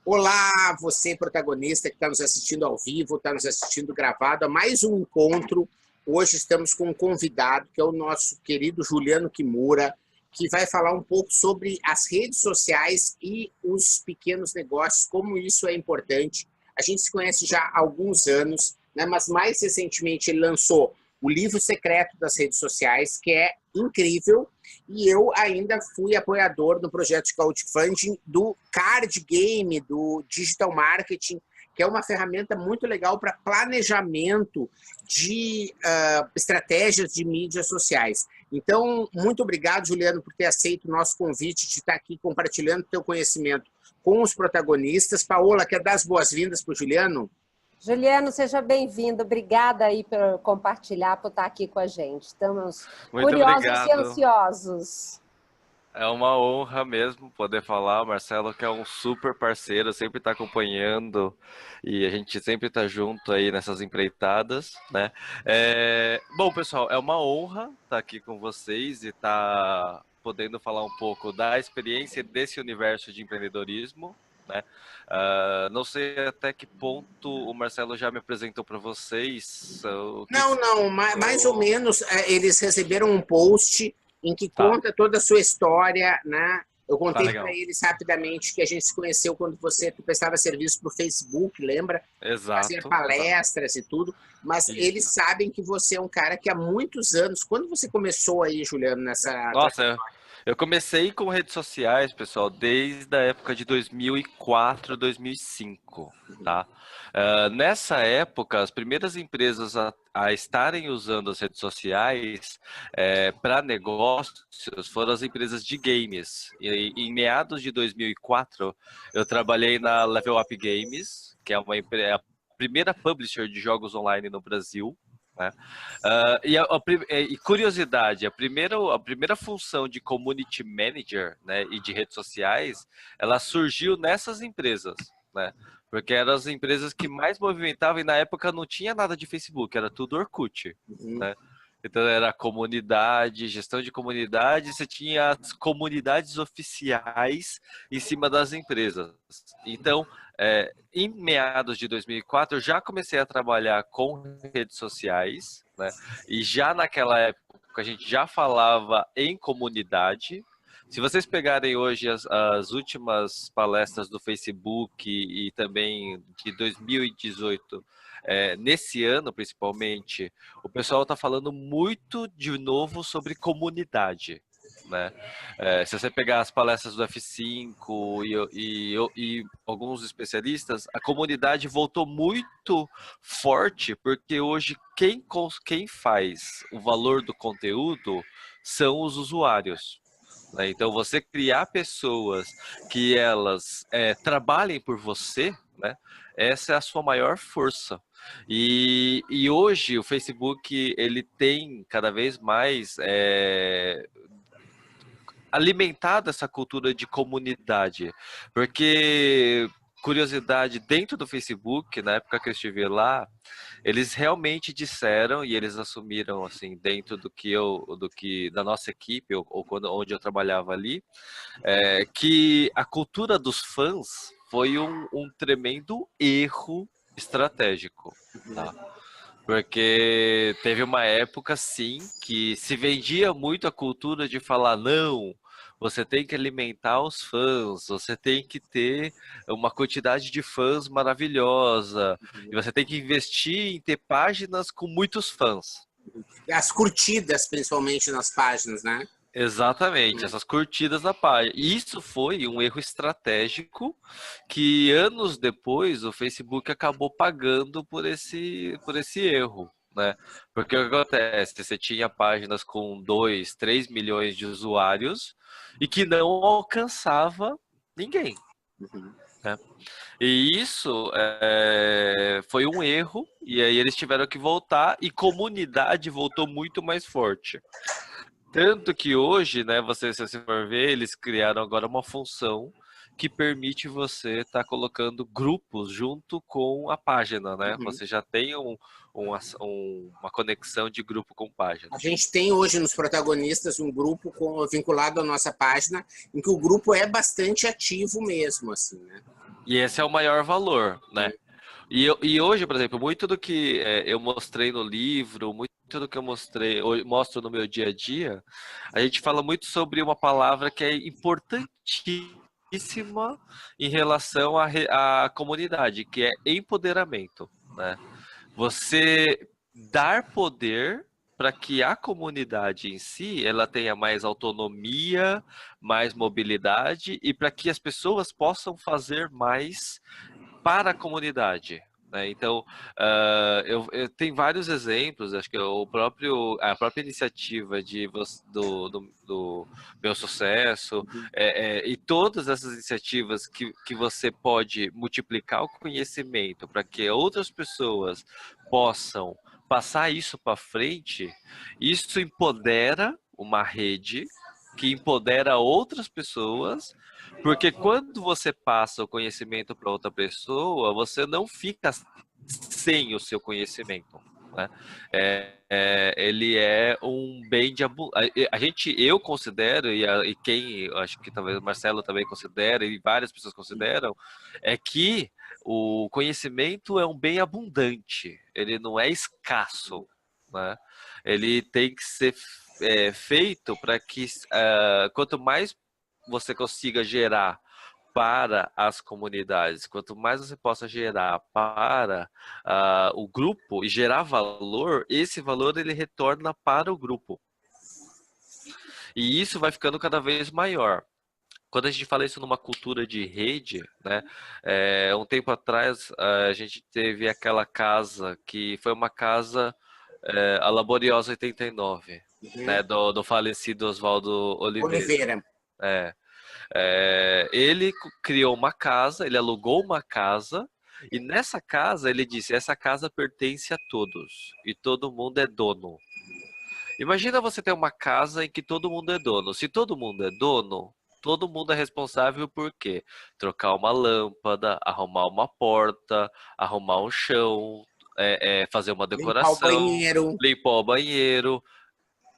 Olá, você protagonista que está nos assistindo ao vivo, está nos assistindo gravado a mais um encontro. Hoje estamos com um convidado, que é o nosso querido Juliano Kimura, que vai falar um pouco sobre as redes sociais e os pequenos negócios, como isso é importante. A gente se conhece já há alguns anos, né, mas mais recentemente ele lançou o livro secreto das redes sociais, que é incrível, e eu ainda fui apoiador no projeto de crowdfunding do Card Game, do Digital Marketing, que é uma ferramenta muito legal para planejamento de estratégias de mídias sociais. Então, muito obrigado, Juliano, por ter aceito o nosso convite de estar aqui compartilhando teu conhecimento com os protagonistas. Paola, quer dar as boas-vindas para o Juliano? Juliano, seja bem-vindo. Obrigada aí por compartilhar, por estar aqui com a gente. Estamos Muito curiosos obrigado. e ansiosos. É uma honra mesmo poder falar. O Marcelo, que é um super parceiro, sempre está acompanhando e a gente sempre está junto aí nessas empreitadas, né? Bom, pessoal, é uma honra estar aqui com vocês e estar podendo falar um pouco da experiência desse universo de empreendedorismo, né? Não sei até que ponto o Marcelo já me apresentou para vocês. Não, mais ou menos. Eles receberam um post em que conta toda a sua história, né? Eu contei para eles rapidamente que a gente se conheceu quando tu prestava serviço para o Facebook, lembra? Exato. Fazia palestras e tudo, mas eles sabem que você é um cara que há muitos anos... Quando você começou aí, Juliano, nessa... Nossa, eu comecei com redes sociais, pessoal, desde a época de 2004, 2005, tá? Nessa época, as primeiras empresas a estarem usando as redes sociais para negócios foram as empresas de games. E em meados de 2004, eu trabalhei na Level Up Games, que é a primeira publisher de jogos online no Brasil. Né? E curiosidade, a primeira função de community manager, né, e de redes sociais, ela surgiu nessas empresas, né? Porque eram as empresas que mais movimentavam e na época não tinha nada de Facebook, era tudo Orkut, né? Então era comunidade, gestão de comunidade, você tinha as comunidades oficiais em cima das empresas. Então, em meados de 2004, eu já comecei a trabalhar com redes sociais, né? E já naquela época a gente já falava em comunidade. Se vocês pegarem hoje as últimas palestras do Facebook e também de 2018, nesse ano principalmente, o pessoal está falando muito de novo sobre comunidade. Né? Se você pegar as palestras do F5 e alguns especialistas, a comunidade voltou muito forte, porque hoje quem faz o valor do conteúdo são os usuários. Né? Então, você criar pessoas que elas trabalhem por você, né? Essa é a sua maior força. E hoje o Facebook ele tem cada vez mais alimentado essa cultura de comunidade, porque curiosidade, dentro do Facebook, na época que eu estive lá, eles realmente disseram e eles assumiram assim dentro da nossa equipe ou onde eu trabalhava ali, que a cultura dos fãs foi um tremendo erro estratégico, tá? Porque teve uma época, sim, que se vendia muito a cultura de falar, não, você tem que alimentar os fãs, você tem que ter uma quantidade de fãs maravilhosa, e você tem que investir em ter páginas com muitos fãs. As curtidas, principalmente, nas páginas, né? Exatamente, essas curtidas na página. Isso foi um erro estratégico que anos depois o Facebook acabou pagando por esse erro, né? Porque o que acontece? Você tinha páginas com 2, 3 milhões de usuários e que não alcançava ninguém. Né? E isso foi um erro, e aí eles tiveram que voltar e comunidade voltou muito mais forte. Tanto que hoje, né, se você for ver, eles criaram agora uma função que permite você estar colocando grupos junto com a página, né? Você já tem uma conexão de grupo com página. A gente tem hoje nos protagonistas um grupo vinculado à nossa página, em que o grupo é bastante ativo mesmo, assim, né? E esse é o maior valor, né? E hoje, por exemplo, muito do que eu mostrei no livro, muito do que eu mostro no meu dia a dia, a gente fala muito sobre uma palavra que é importantíssima em relação à comunidade, que é empoderamento, né? Você dar poder para que a comunidade em si ela tenha mais autonomia, mais mobilidade e para que as pessoas possam fazer mais para a comunidade. Né? Então, eu tenho vários exemplos, acho que a própria iniciativa do Meu Sucesso, e todas essas iniciativas que você pode multiplicar o conhecimento para que outras pessoas possam passar isso para frente, isso empodera uma rede que empodera outras pessoas, porque quando você passa o conhecimento para outra pessoa, você não fica sem o seu conhecimento. Né? Ele é um bem de eu considero, e quem, acho que talvez o Marcelo também considera, e várias pessoas consideram, é que o conhecimento é um bem abundante, ele não é escasso. Né? Ele tem que ser feito para que quanto mais você consiga gerar para as comunidades, quanto mais você possa gerar para o grupo e gerar valor, esse valor ele retorna para o grupo. E isso vai ficando cada vez maior. Quando a gente fala isso numa cultura de rede, né? Um tempo atrás a gente teve aquela casa que foi uma casa, a Laboriosa 89, né? Do falecido Oswaldo Oliveira. Ele criou uma casa, ele alugou uma casa, e nessa casa ele disse: essa casa pertence a todos, e todo mundo é dono. Imagina você ter uma casa em que todo mundo é dono. Se todo mundo é dono, todo mundo é responsável por quê? Trocar uma lâmpada, arrumar uma porta, arrumar um chão, fazer uma decoração, limpar o banheiro.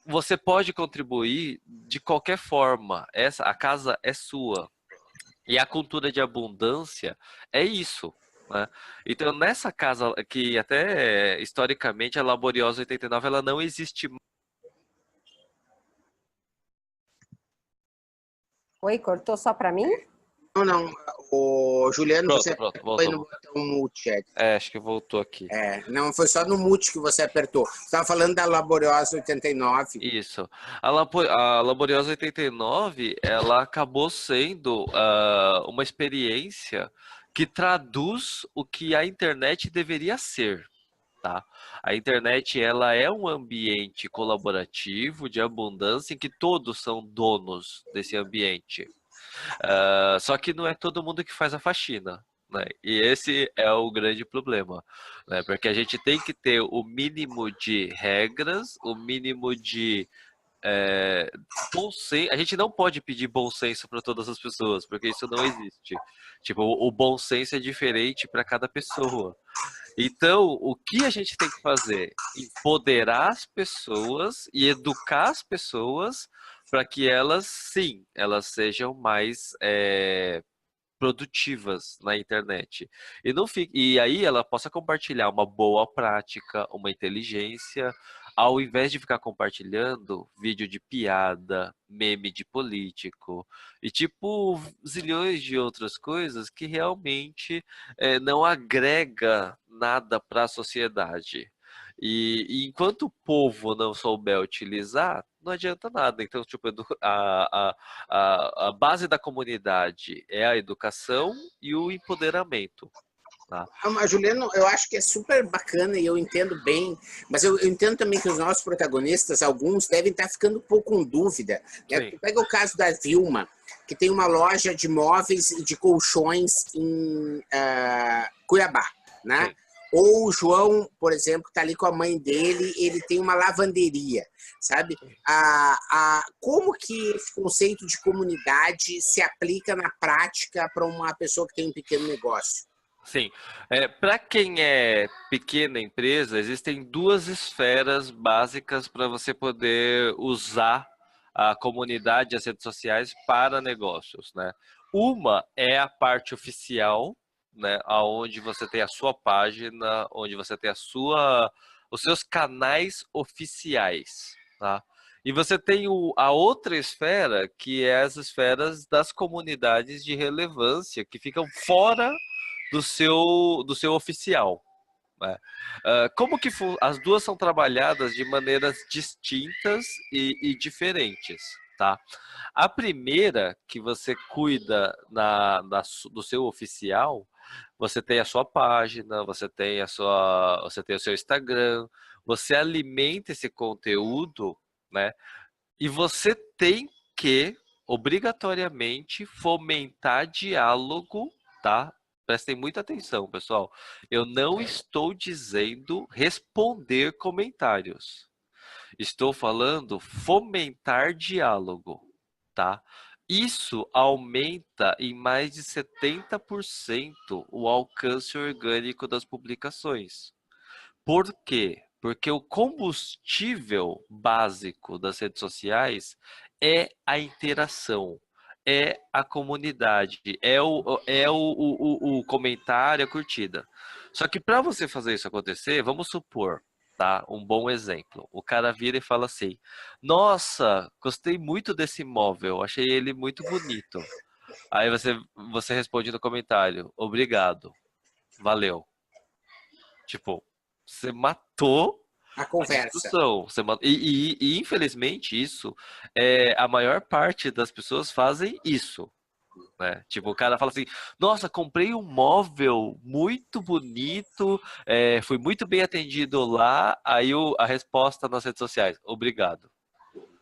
Você pode contribuir de qualquer forma. A casa é sua. E a cultura de abundância é isso. Né? Então, nessa casa que até historicamente a Laboriosa 89 ela não existe. Oi, cortou só para mim? Não. O Juliano, Pronto, você voltou. foi no botão mute. Acho que voltou aqui. Não, foi só no mute que você apertou. Você estava falando da Laboriosa 89. Isso. A Laboriosa 89, ela acabou sendo uma experiência que traduz o que a internet deveria ser. Tá? A internet ela é um ambiente colaborativo de abundância em que todos são donos desse ambiente. Só que não é todo mundo que faz a faxina. Né? E esse é o grande problema, né? Porque a gente tem que ter o mínimo de regras, o mínimo de bom senso. A gente não pode pedir bom senso para todas as pessoas, porque isso não existe. Tipo, o bom senso é diferente para cada pessoa. Então, o que a gente tem que fazer? Empoderar as pessoas e educar as pessoas para que elas, sim, elas sejam mais produtivas na internet. E aí ela possa compartilhar uma boa prática, uma inteligência, ao invés de ficar compartilhando vídeo de piada, meme de político e tipo zilhões de outras coisas que realmente não agrega nada para a sociedade. E enquanto o povo não souber utilizar, não adianta nada. Então, tipo, a base da comunidade é a educação e o empoderamento. Tá? Mas, Juliano, eu acho que é super bacana e eu entendo bem, mas eu entendo também que os nossos protagonistas, alguns, devem estar ficando um pouco com dúvida. Né? Pega o caso da Vilma, que tem uma loja de móveis e de colchões em Cuiabá, né? Sim. Ou o João, por exemplo, está ali com a mãe dele, ele tem uma lavanderia, sabe? Como que esse conceito de comunidade se aplica na prática para uma pessoa que tem um pequeno negócio? Sim. Para quem é pequena empresa, existem duas esferas básicas para você poder usar a comunidade e as redes sociais para negócios, né? Uma é a parte oficial, né, aonde você tem a sua página, onde você tem os seus canais oficiais, tá? E você tem a outra esfera, que é as esferas das comunidades de relevância, que ficam fora do seu oficial, né? Como que as duas são trabalhadas de maneiras distintas e diferentes, tá? A primeira, que você cuida do seu oficial, você tem a sua página, você tem o seu Instagram, você alimenta esse conteúdo, né? E você tem que, obrigatoriamente, fomentar diálogo, tá? Prestem muita atenção, pessoal. Eu não estou dizendo responder comentários. Estou falando fomentar diálogo, tá? Isso aumenta em mais de 70% o alcance orgânico das publicações. Por quê? Porque o combustível básico das redes sociais é a interação, é a comunidade, é o comentário, a curtida. Só que para você fazer isso acontecer, vamos supor, tá? Um bom exemplo. O cara vira e fala assim: Nossa, gostei muito desse móvel, achei ele muito bonito. Aí você responde no comentário: Obrigado, valeu. Tipo, você matou A a conversa. discussão. E, infelizmente isso, a maior parte das pessoas fazem isso, né? Tipo, o cara fala assim: Nossa, comprei um móvel muito bonito, fui muito bem atendido lá. Aí a resposta nas redes sociais: Obrigado.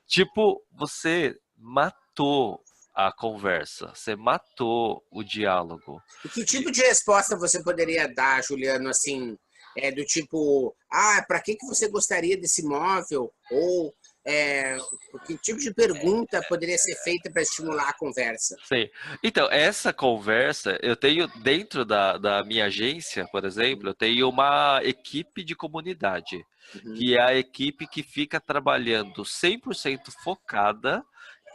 Tipo, você matou a conversa, você matou o diálogo. E que tipo de resposta você poderia dar, Juliano, assim, do tipo, para que você gostaria desse móvel? Ou que tipo de pergunta poderia ser feita para estimular a conversa? Sim. Então, essa conversa, eu tenho dentro da minha agência, por exemplo, eu tenho uma equipe de comunidade, Uhum. que é a equipe que fica trabalhando 100% focada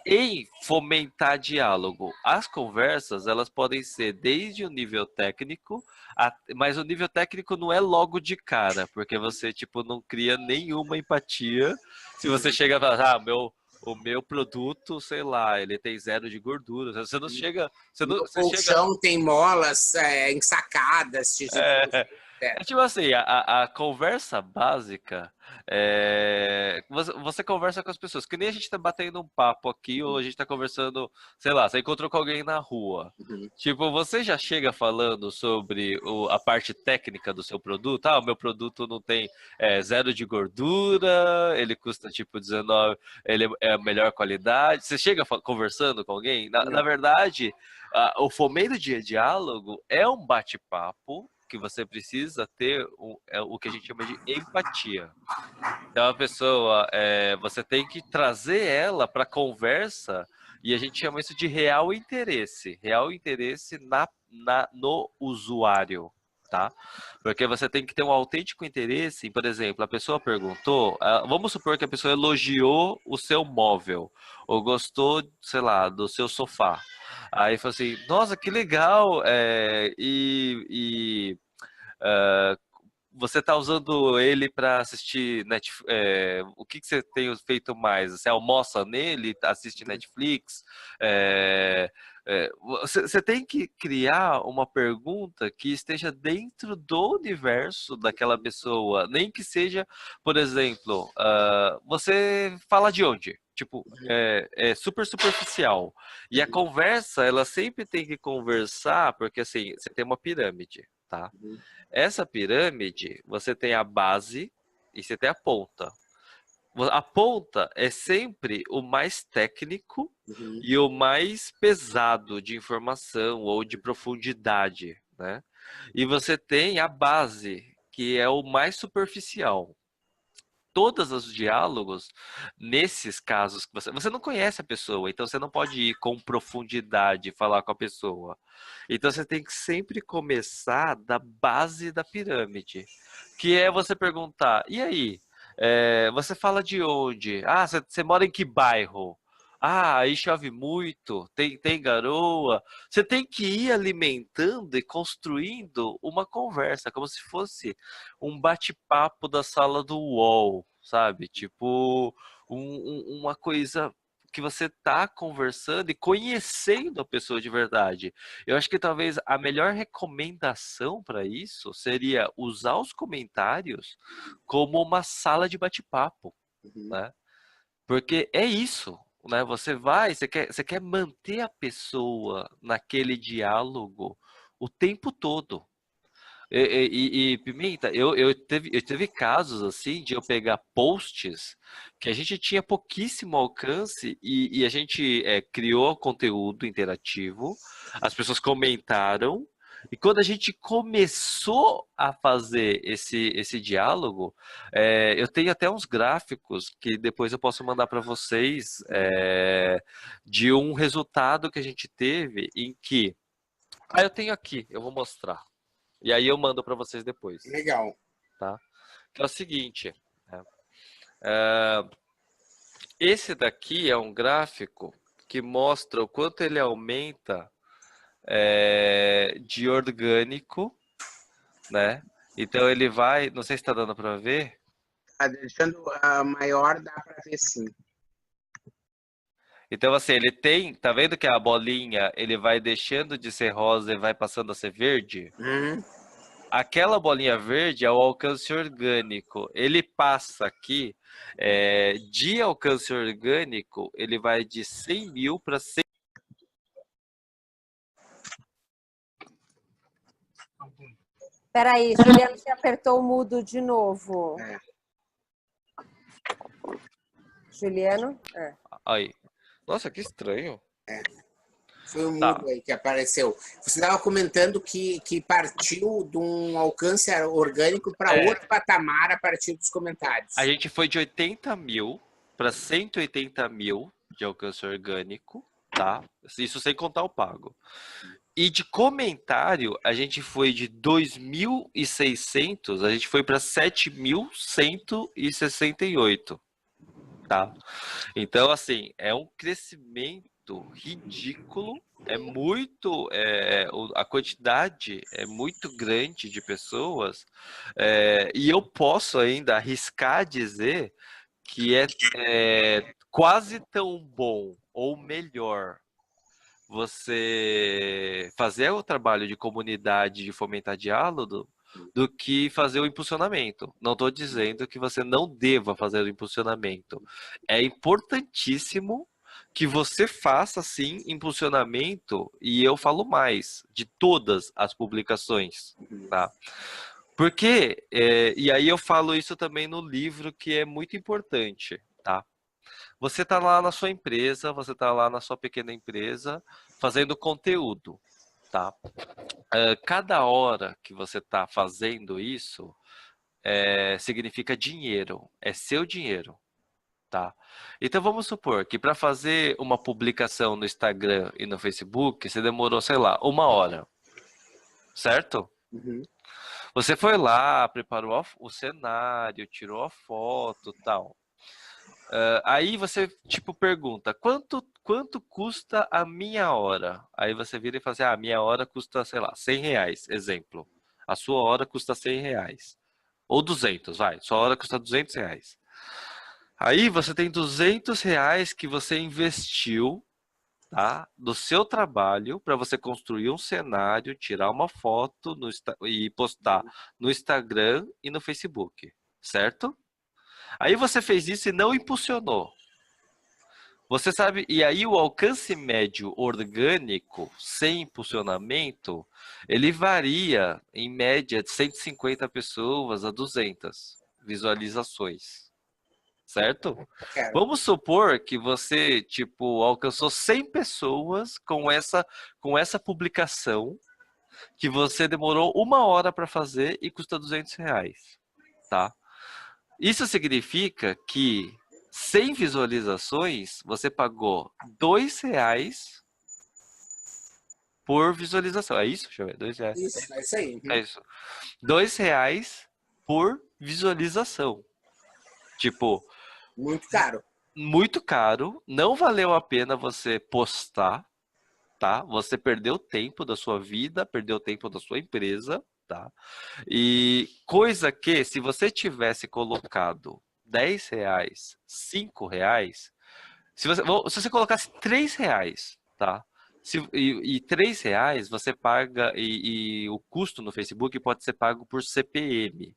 em fomentar diálogo. As conversas, elas podem ser desde o nível técnico, mas o nível técnico não é logo de cara, porque você, tipo, não cria nenhuma empatia se você chega e fala: o meu produto, sei lá, ele tem zero de gordura. Você não chega, Meu você chega. colchão tem molas ensacadas, É, é, tipo assim, a conversa básica você conversa com as pessoas, que nem a gente tá batendo um papo aqui, ou a gente tá conversando, sei lá, você encontrou com alguém na rua. uhum. Tipo, você já chega falando sobre a parte técnica do seu produto. O meu produto não tem zero de gordura, ele custa tipo 19, ele é a melhor qualidade. Você chega conversando com alguém? Na verdade, o fomento de diálogo é um bate-papo que você precisa ter o que a gente chama de empatia. Então, a pessoa, você tem que trazer ela para a conversa, e a gente chama isso de real interesse no usuário, tá? Porque você tem que ter um autêntico interesse em, por exemplo, a pessoa perguntou, vamos supor que a pessoa elogiou o seu móvel, ou gostou, sei lá, do seu sofá. Aí falou assim: Nossa, que legal, ah, você está usando ele para assistir Netflix? O que você tem feito mais? Você almoça nele, assiste Netflix? Você tem que criar uma pergunta que esteja dentro do universo daquela pessoa, nem que seja, por exemplo, você fala de onde? Tipo, é super superficial. E a conversa, ela sempre tem que conversar, porque assim, você tem uma pirâmide, tá? Uhum. Essa pirâmide, você tem a base e você tem a ponta. A ponta é sempre o mais técnico Uhum. e o mais pesado de informação ou de profundidade, né? E você tem a base, que é o mais superficial. Todos os diálogos, nesses casos que você não conhece a pessoa, então você não pode ir com profundidade falar com a pessoa. Então você tem que sempre começar da base da pirâmide, que é você perguntar: e aí, você fala de onde? Você mora em que bairro? aí chove muito, tem garoa. Você tem que ir alimentando e construindo uma conversa, como se fosse um bate-papo da sala do UOL, sabe? Tipo, uma coisa que você tá conversando e conhecendo a pessoa de verdade. Eu acho que talvez a melhor recomendação para isso seria usar os comentários como uma sala de bate-papo, Uhum. né? Porque é isso, né? Você quer manter a pessoa naquele diálogo o tempo todo. Pimenta, eu teve casos assim de eu pegar posts que a gente tinha pouquíssimo alcance e a gente criou conteúdo interativo, as pessoas comentaram, e quando a gente começou a fazer esse diálogo, eu tenho até uns gráficos que depois eu posso mandar para vocês de um resultado que a gente teve em que. Ah, eu tenho aqui, eu vou mostrar. E aí eu mando para vocês depois, Legal. tá? Que é o seguinte, né? É, esse daqui é um gráfico que mostra o quanto ele aumenta de orgânico, né? Então ele vai, não sei se está dando para ver. Tá deixando a maior, dá para ver sim. Então assim, ele tem, tá vendo que a bolinha ele vai deixando de ser rosa e vai passando a ser verde? Uhum. Aquela bolinha verde é o alcance orgânico. Ele passa aqui, de alcance orgânico, ele vai de 100 mil para 100. Peraí, Juliano, você apertou o mudo de novo. É. Juliano? Aí. Nossa, que estranho. Foi um Tá. mudo aí que apareceu. Você estava comentando que partiu de um alcance orgânico para outro patamar a partir dos comentários. A gente foi de 80 mil para 180 mil de alcance orgânico, tá? Isso sem contar o pago. E de comentário, a gente foi de 2.600, a gente foi para 7.168, tá? Então, assim, é um crescimento ridículo, a quantidade é muito grande de pessoas, e eu posso ainda arriscar dizer que é quase tão bom ou melhor você fazer o trabalho de comunidade, de fomentar diálogo, do que fazer o impulsionamento. Não estou dizendo que você não deva fazer o impulsionamento. É importantíssimo que você faça, sim, impulsionamento, e eu falo mais, de todas as publicações, tá? Porque, e aí eu falo isso também no livro, que é muito importante, tá? Você está lá na sua empresa, você está lá na sua pequena empresa, fazendo conteúdo, tá? Cada hora que você está fazendo isso, significa dinheiro, é seu dinheiro, tá? Então vamos supor que para fazer uma publicação no Instagram e no Facebook, você demorou, sei lá, 1 hora, certo? Uhum. Você foi lá, preparou o cenário, tirou a foto, tal. Aí você, tipo, pergunta, quanto custa a minha hora? Aí você vira e fala assim, a minha hora custa, sei lá, 100 reais, exemplo. A sua hora custa 100 reais. Ou 200, vai. Sua hora custa 200 reais. Aí você tem 200 reais que você investiu, tá? Do seu trabalho para você construir um cenário, tirar uma foto e postar no Instagram e no Facebook, certo? Aí você fez isso e não impulsionou. Você sabe, e aí o alcance médio orgânico, sem impulsionamento, ele varia em média de 150 pessoas a 200 visualizações, certo? Quero. Vamos supor que você, tipo, alcançou 100 pessoas com essa publicação que você demorou 1 hora para fazer e custa 200 reais, tá? Isso significa que 100 visualizações, você pagou 2 reais por visualização. É isso? Deixa eu ver. 2 reais. Isso, é isso aí. Uhum. É isso. 2 reais por visualização. Tipo, Muito caro. muito caro, não valeu a pena você postar, tá? Você perdeu tempo da sua vida, perdeu tempo da sua empresa, tá? E coisa que, se você tivesse colocado R$ 10, R$ 5, se você colocasse R$ 3, tá? E R$ 3 você paga, e o custo no Facebook pode ser pago por CPM,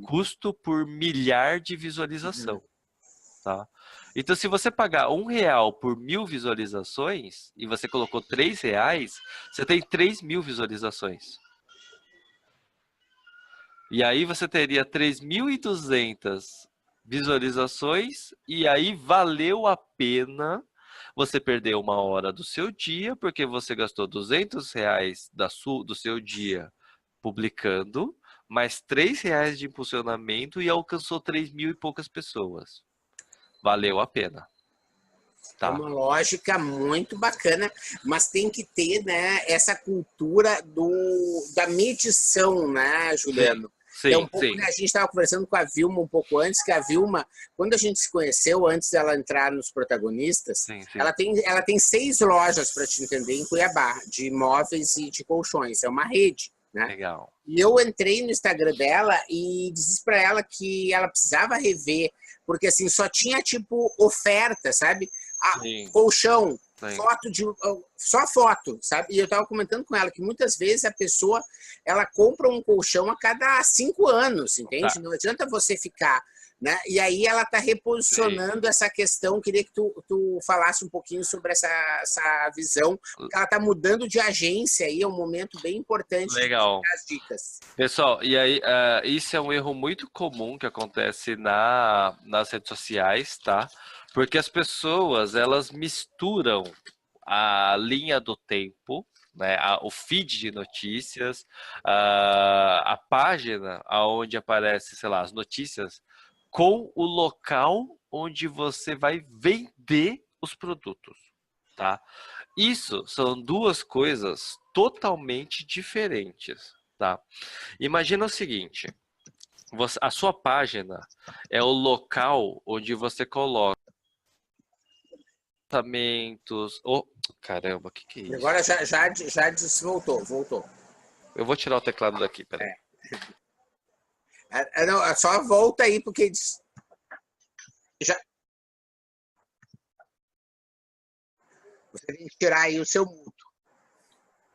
custo por milhar de visualização, tá? Então, se você pagar R$ 1 por 1.000 visualizações e você colocou R$ 3, você tem 3.000 visualizações. E aí você teria 3.200 visualizações e aí valeu a pena você perder 1 hora do seu dia, porque você gastou R$ 200 do seu dia publicando, mais R$ 3 de impulsionamento e alcançou 3.000 e poucas pessoas. Valeu a pena. É Tá. uma lógica muito bacana, mas tem que ter, né, essa cultura da medição, né, Juliano? Sim, É um pouco, sim. né, a gente estava conversando com a Vilma um pouco antes, que a Vilma, quando a gente se conheceu, antes dela entrar nos protagonistas, Sim, sim. ela tem 6 lojas, para te entender, em Cuiabá, de móveis e de colchões. É uma rede, né? Legal. E eu entrei no Instagram dela e disse para ela que ela precisava rever, porque assim, só tinha tipo oferta, sabe? Sim. Colchão, Sim. só foto, sabe? E eu estava comentando com ela que muitas vezes a pessoa ela compra um colchão a cada 5 anos, entende? Tá. Não adianta você ficar, né? E aí ela está reposicionando essa questão. Queria que tu falasse um pouquinho sobre essa visão, porque ela está mudando de agência aí, é um momento bem importante. Legal. De dar as dicas. Pessoal, e aí, isso é um erro muito comum que acontece nas redes sociais, tá? Porque as pessoas, elas misturam a linha do tempo, né, o feed de notícias, a página onde aparece, sei lá, as notícias, com o local onde você vai vender os produtos, tá? Isso são duas coisas totalmente diferentes, tá? Imagina o seguinte, a sua página é o local onde você coloca lançamentos. Oh, caramba, o que é isso? Agora já voltou. Eu vou tirar o teclado daqui, peraí. Não, só volta aí, porque já você tem que tirar aí o seu mudo.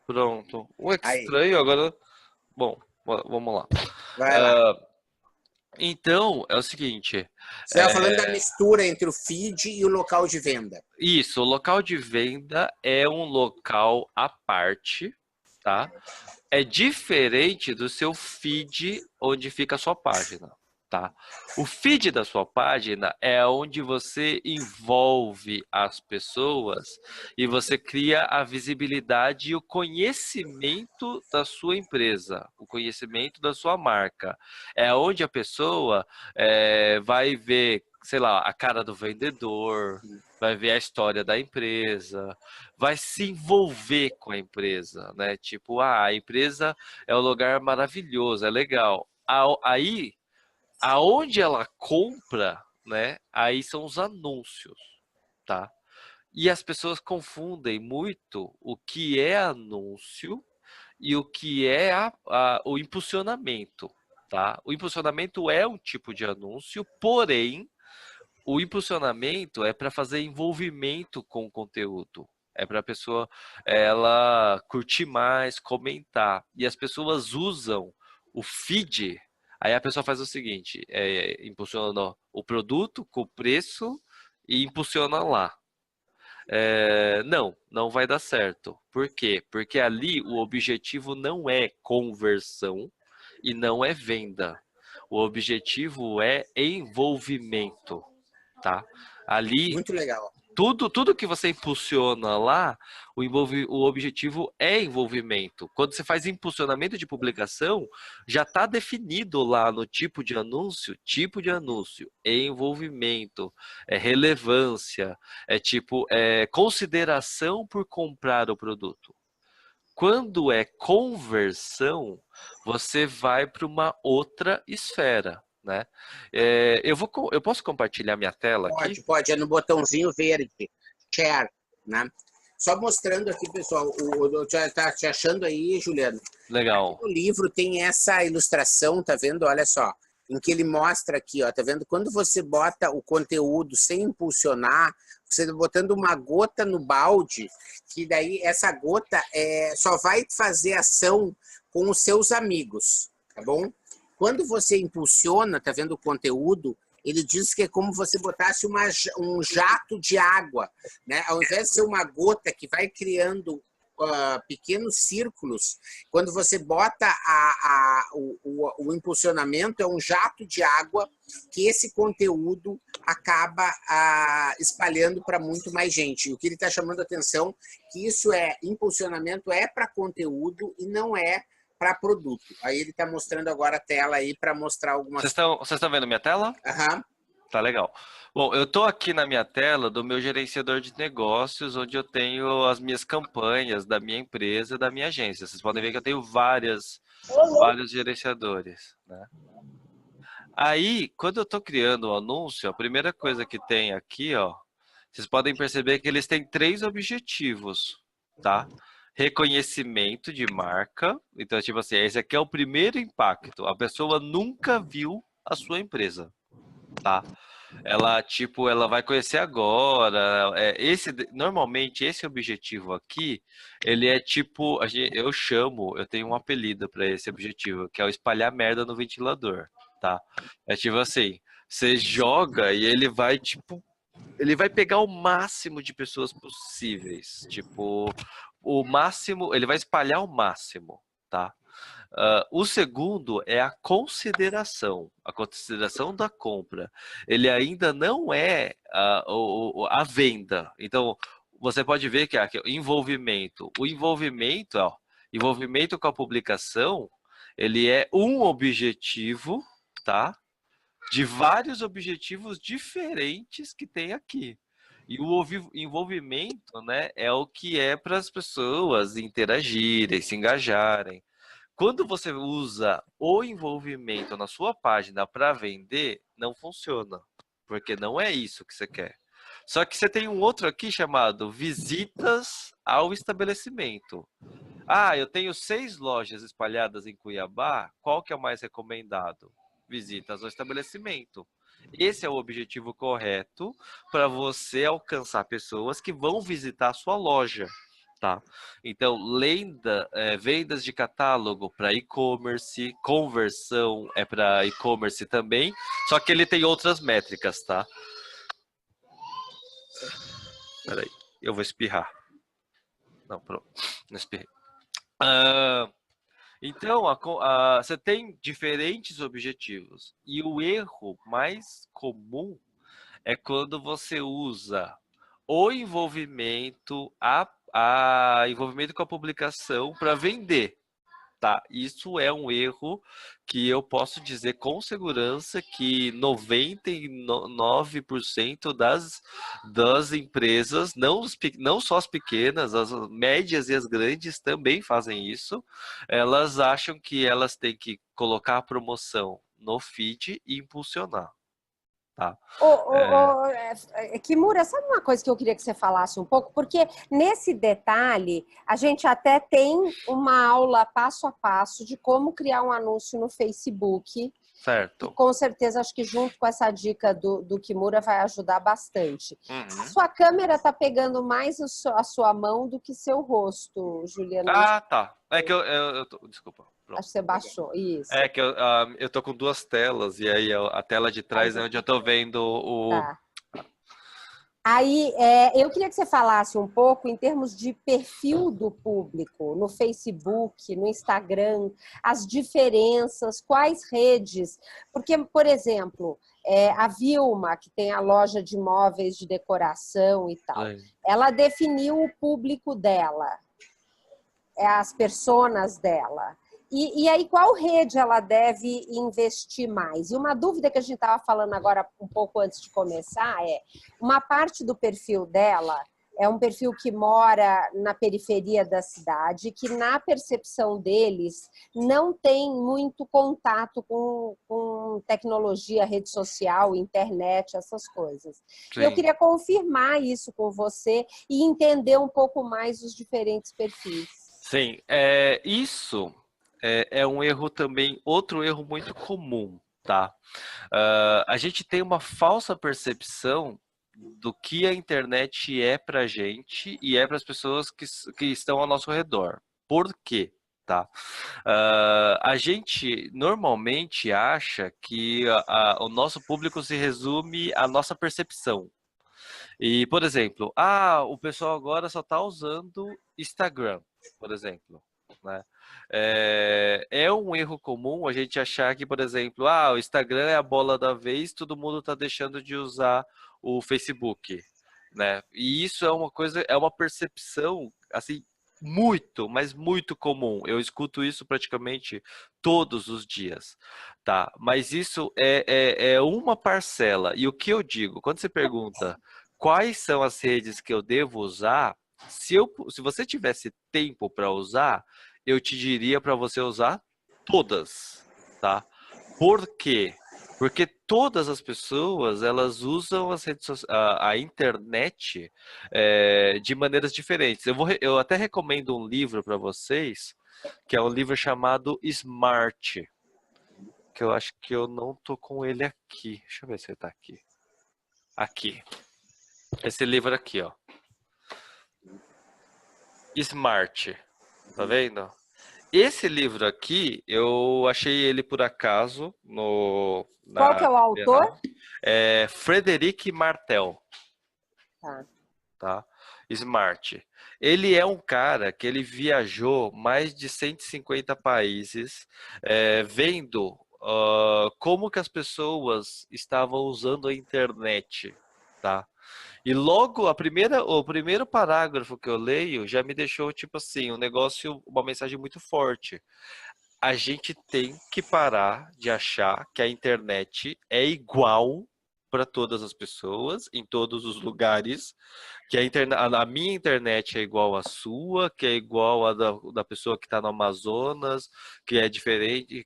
Pronto. Que Aí. estranho agora. Bom, vamos lá. Vai lá. Então, é o seguinte. Você estava falando da mistura entre o feed e o local de venda. Isso, o local de venda é um local à parte, tá? É diferente do seu feed onde fica a sua página, tá? O feed da sua página é onde você envolve as pessoas e você cria a visibilidade e o conhecimento da sua empresa, o conhecimento da sua marca. É onde a pessoa vai ver, sei lá, a cara do vendedor, vai ver a história da empresa, vai se envolver com a empresa, né? Tipo, a empresa é um lugar maravilhoso, é legal. Aí, aonde ela compra, né? Aí são os anúncios, tá? E as pessoas confundem muito o que é anúncio e o que é o impulsionamento, tá? O impulsionamento é um tipo de anúncio, porém o impulsionamento é para fazer envolvimento com o conteúdo. É para a pessoa ela curtir mais, comentar. E as pessoas usam o feed. Aí a pessoa faz o seguinte: impulsiona o produto com o preço e impulsiona lá. Não vai dar certo. Por quê? Porque ali o objetivo não é conversão e não é venda. O objetivo é envolvimento. Tá? Ali, muito legal. Tudo que você impulsiona lá, o objetivo é envolvimento. Quando você faz impulsionamento de publicação, já está definido lá no tipo de anúncio, envolvimento, relevância, consideração por comprar o produto. Quando é conversão, você vai para uma outra esfera. né? Eu posso compartilhar minha tela aqui? Pode, é no botãozinho verde, share, né? Só mostrando aqui, pessoal, tá te achando aí, Juliano? Legal. Aqui no livro tem essa ilustração, tá vendo? Olha só, em que ele mostra aqui, ó, tá vendo? Quando você bota o conteúdo sem impulsionar, você tá botando uma gota no balde, que daí essa gota só vai fazer ação com os seus amigos, tá bom? Quando você impulsiona, tá vendo o conteúdo, ele diz que é como se você botasse um jato de água, né? Ao invés de ser uma gota que vai criando pequenos círculos, quando você bota o impulsionamento, é um jato de água que esse conteúdo acaba espalhando para muito mais gente. O que ele está chamando a atenção que isso impulsionamento para conteúdo e não para produto. Aí ele está mostrando agora a tela aí para mostrar algumas... Vocês estão vendo minha tela? Aham. Tá legal. Bom, eu estou aqui na minha tela do meu gerenciador de negócios, onde eu tenho as minhas campanhas da minha empresa, da minha agência. Vocês podem ver que eu tenho vários gerenciadores, né? Aí, quando eu estou criando um anúncio, a primeira coisa que tem aqui, ó, vocês podem perceber que eles têm 3 objetivos, tá? Reconhecimento de marca. Então, tipo assim, esse aqui é o primeiro impacto. A pessoa nunca viu a sua empresa, tá? Ela vai conhecer agora. Normalmente esse objetivo aqui, ele é tipo, eu tenho um apelido para esse objetivo, que é o espalhar merda no ventilador, tá? É tipo assim, você joga e ele vai pegar o máximo de pessoas possíveis, tipo, o máximo, ele vai espalhar o máximo, tá? O segundo é a consideração da compra. Ele ainda não é a venda. Então, você pode ver que o envolvimento com a publicação, ele é um objetivo, tá? De vários objetivos diferentes que tem aqui. E o envolvimento, né, é o que é para as pessoas interagirem, se engajarem. Quando você usa o envolvimento na sua página para vender, não funciona, porque não é isso que você quer. Só que você tem um outro aqui chamado visitas ao estabelecimento. Eu tenho 6 lojas espalhadas em Cuiabá, qual que é o mais recomendado? Visitas ao estabelecimento. Esse é o objetivo correto para você alcançar pessoas que vão visitar a sua loja. Tá? Então, vendas de catálogo para e-commerce, conversão é para e-commerce também, só que ele tem outras métricas, tá? Peraí, eu vou espirrar. Não, pronto, não espirrei. Então, você tem diferentes objetivos e o erro mais comum é quando você usa o envolvimento, envolvimento com a publicação para vender, tá? Isso é um erro que eu posso dizer com segurança que 99% das empresas, não só as pequenas, as médias e as grandes também fazem isso. Elas acham que elas têm que colocar a promoção no feed e impulsionar. Tá. Kimura, sabe uma coisa que eu queria que você falasse um pouco? Porque nesse detalhe, a gente até tem uma aula passo a passo de como criar um anúncio no Facebook. Certo. E com certeza, acho que junto com essa dica do Kimura vai ajudar bastante. Uhum. A sua câmera está pegando mais a sua mão do que seu rosto, Juliano. Tá. É que eu tô... Desculpa. Pronto. Acho que você baixou, isso. É que eu tô com 2 telas, e aí a tela de trás é onde eu tô vendo o... Tá. Aí, eu queria que você falasse um pouco em termos de perfil do público, no Facebook, no Instagram, as diferenças, quais redes. Porque, por exemplo, a Vilma, que tem a loja de móveis de decoração e tal, ela definiu o público dela, as personas dela. E aí, qual rede ela deve investir mais? E uma dúvida que a gente estava falando agora um pouco antes de começar uma parte do perfil dela é um perfil que mora na periferia da cidade, que na percepção deles não tem muito contato com tecnologia, rede social, internet, essas coisas. Sim. Eu queria confirmar isso com você e entender um pouco mais os diferentes perfis. Sim, isso é um erro também, outro erro muito comum, tá? A gente tem uma falsa percepção do que a internet é pra gente e é para as pessoas que estão ao nosso redor. Por quê? Tá? A gente normalmente acha que o nosso público se resume à nossa percepção. E, por exemplo, o pessoal agora só está usando Instagram, por exemplo, né? É um erro comum a gente achar que, por exemplo, o Instagram é a bola da vez, todo mundo está deixando de usar o Facebook, né? E isso é uma coisa, é uma percepção, assim, muito, mas muito comum. Eu escuto isso praticamente todos os dias, tá? Mas isso é uma parcela. E o que eu digo, quando você pergunta quais são as redes que eu devo usar, se você tivesse tempo para usar, eu te diria para você usar todas, tá? Por quê? Porque todas as pessoas, elas usam as redes a internet de maneiras diferentes. Eu até recomendo um livro para vocês, que é um livro chamado Smart, que eu acho que eu não tô com ele aqui. Deixa eu ver se ele tá aqui. Aqui. Esse livro aqui, ó. Smart. Tá vendo? Esse livro aqui, eu achei ele por acaso Qual que é o autor? É Frederic Martel. Tá. Tá? Smart. Ele é um cara que ele viajou mais de 150 países, vendo como que as pessoas estavam usando a internet, tá? E logo o primeiro parágrafo que eu leio já me deixou tipo assim, uma mensagem muito forte. A gente tem que parar de achar que a internet é igual para todas as pessoas, em todos os lugares, que a minha internet é igual à sua, que é igual à da pessoa que está no Amazonas, que é diferente.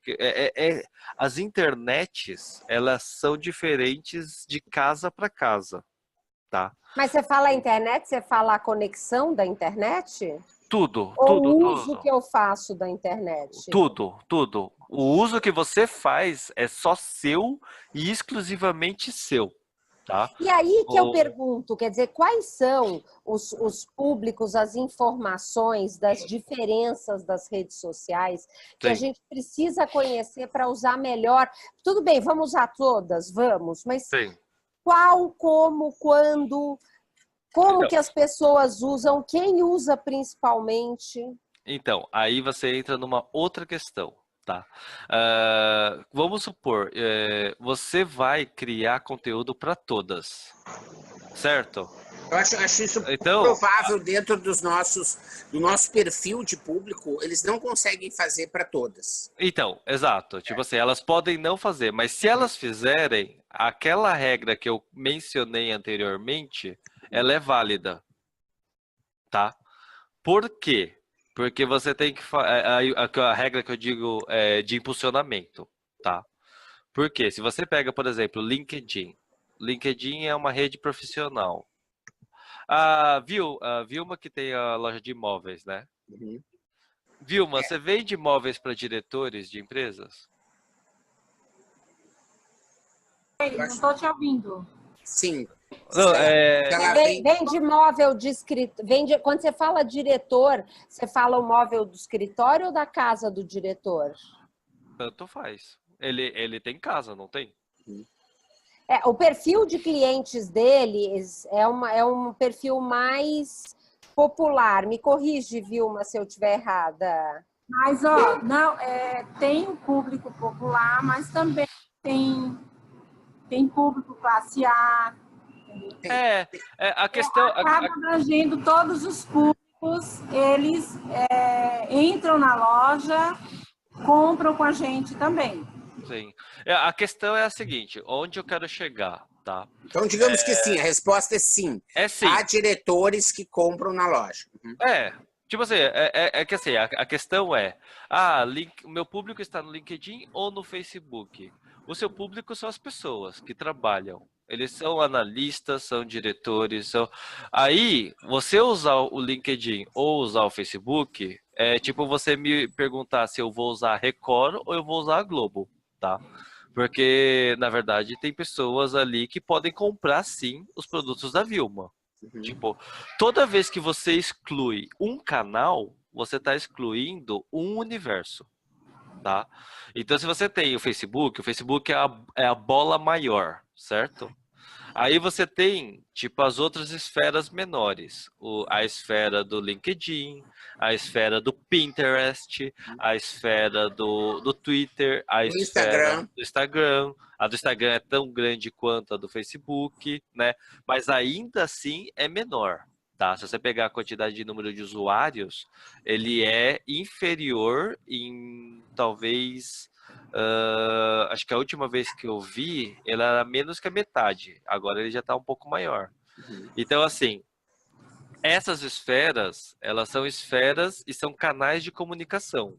As internets, elas são diferentes de casa para casa, tá? Mas você fala internet, você fala a conexão da internet? Tudo, Ou tudo, o uso tudo. que eu faço da internet? Tudo, tudo. O uso que você faz é só seu e exclusivamente seu, tá? E aí que eu O- pergunto, quer dizer, quais são os públicos, as informações das diferenças das redes sociais que a Sim, gente precisa conhecer para usar melhor? Tudo bem, vamos usar todas, vamos, mas sim. qual, como, quando, como Então, que as pessoas usam, quem usa principalmente? aí você entra numa outra questão, tá? Vamos supor, você vai criar conteúdo para todas, certo? Eu acho isso Então, provável dentro do nosso perfil de público, eles não conseguem fazer para todas. exato. Tipo assim, elas podem não fazer, mas se elas fizerem, aquela regra que eu mencionei anteriormente, ela é válida, tá? Por quê? Porque você tem que a regra que eu digo é de impulsionamento, tá? Por quê? Se você pega, por exemplo, LinkedIn. LinkedIn é uma rede profissional. A Vilma que tem a loja de imóveis, né? Uhum. Vilma, você vende imóveis para diretores de empresas? Não estou te ouvindo. Sim. Não, Ela Vende imóvel de escritório. Quando você fala diretor, você fala o móvel do escritório ou da casa do diretor? tanto faz. Ele tem casa, não tem? O perfil de clientes deles é um perfil mais popular. Me corrige, Vilma, se eu estiver errada. Mas, não, tem o público popular, mas também tem público classe A. A questão. Acaba abrangendo todos os públicos, eles entram na loja, compram com a gente também. Sim. A questão é a seguinte: onde eu quero chegar, tá? Então, digamos que sim, a resposta é sim. É sim. Há diretores que compram na loja. Tipo assim, que assim, a questão é, o meu público está no LinkedIn ou no Facebook? O seu público são as pessoas que trabalham. Eles são analistas, são diretores, são... Aí, você usar o LinkedIn ou usar o Facebook, é tipo você me perguntar se eu vou usar a Record ou eu vou usar a Globo, tá? Porque, na verdade, tem pessoas ali que podem comprar, sim, os produtos da Vilma. Tipo, toda vez que você exclui um canal, você está excluindo um universo, tá? Então, se você tem o Facebook é a bola maior, certo? Aí você tem, tipo, as outras esferas menores. A esfera do LinkedIn, a esfera do Pinterest, a esfera do Twitter, a No esfera Instagram. do Instagram. A do Instagram é tão grande quanto a do Facebook, né? Mas ainda assim é menor, tá? Se você pegar a quantidade de número de usuários, ele é inferior em, talvez... acho que a última vez que eu vi, ele era menos que a metade. Agora ele já está um pouco maior. Então, assim, essas esferas, elas são esferas e são canais de comunicação.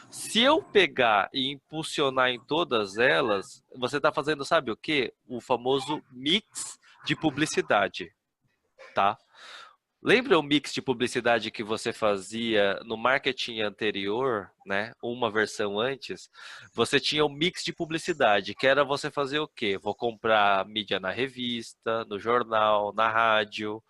Se eu pegar e impulsionar em todas elas, você está fazendo, sabe o quê? O famoso mix de publicidade, tá? Lembra o mix de publicidade que você fazia no marketing anterior, né? Uma versão antes? Você tinha o mix de publicidade, que era você fazer o quê? Vou comprar mídia na revista, no jornal, na rádio.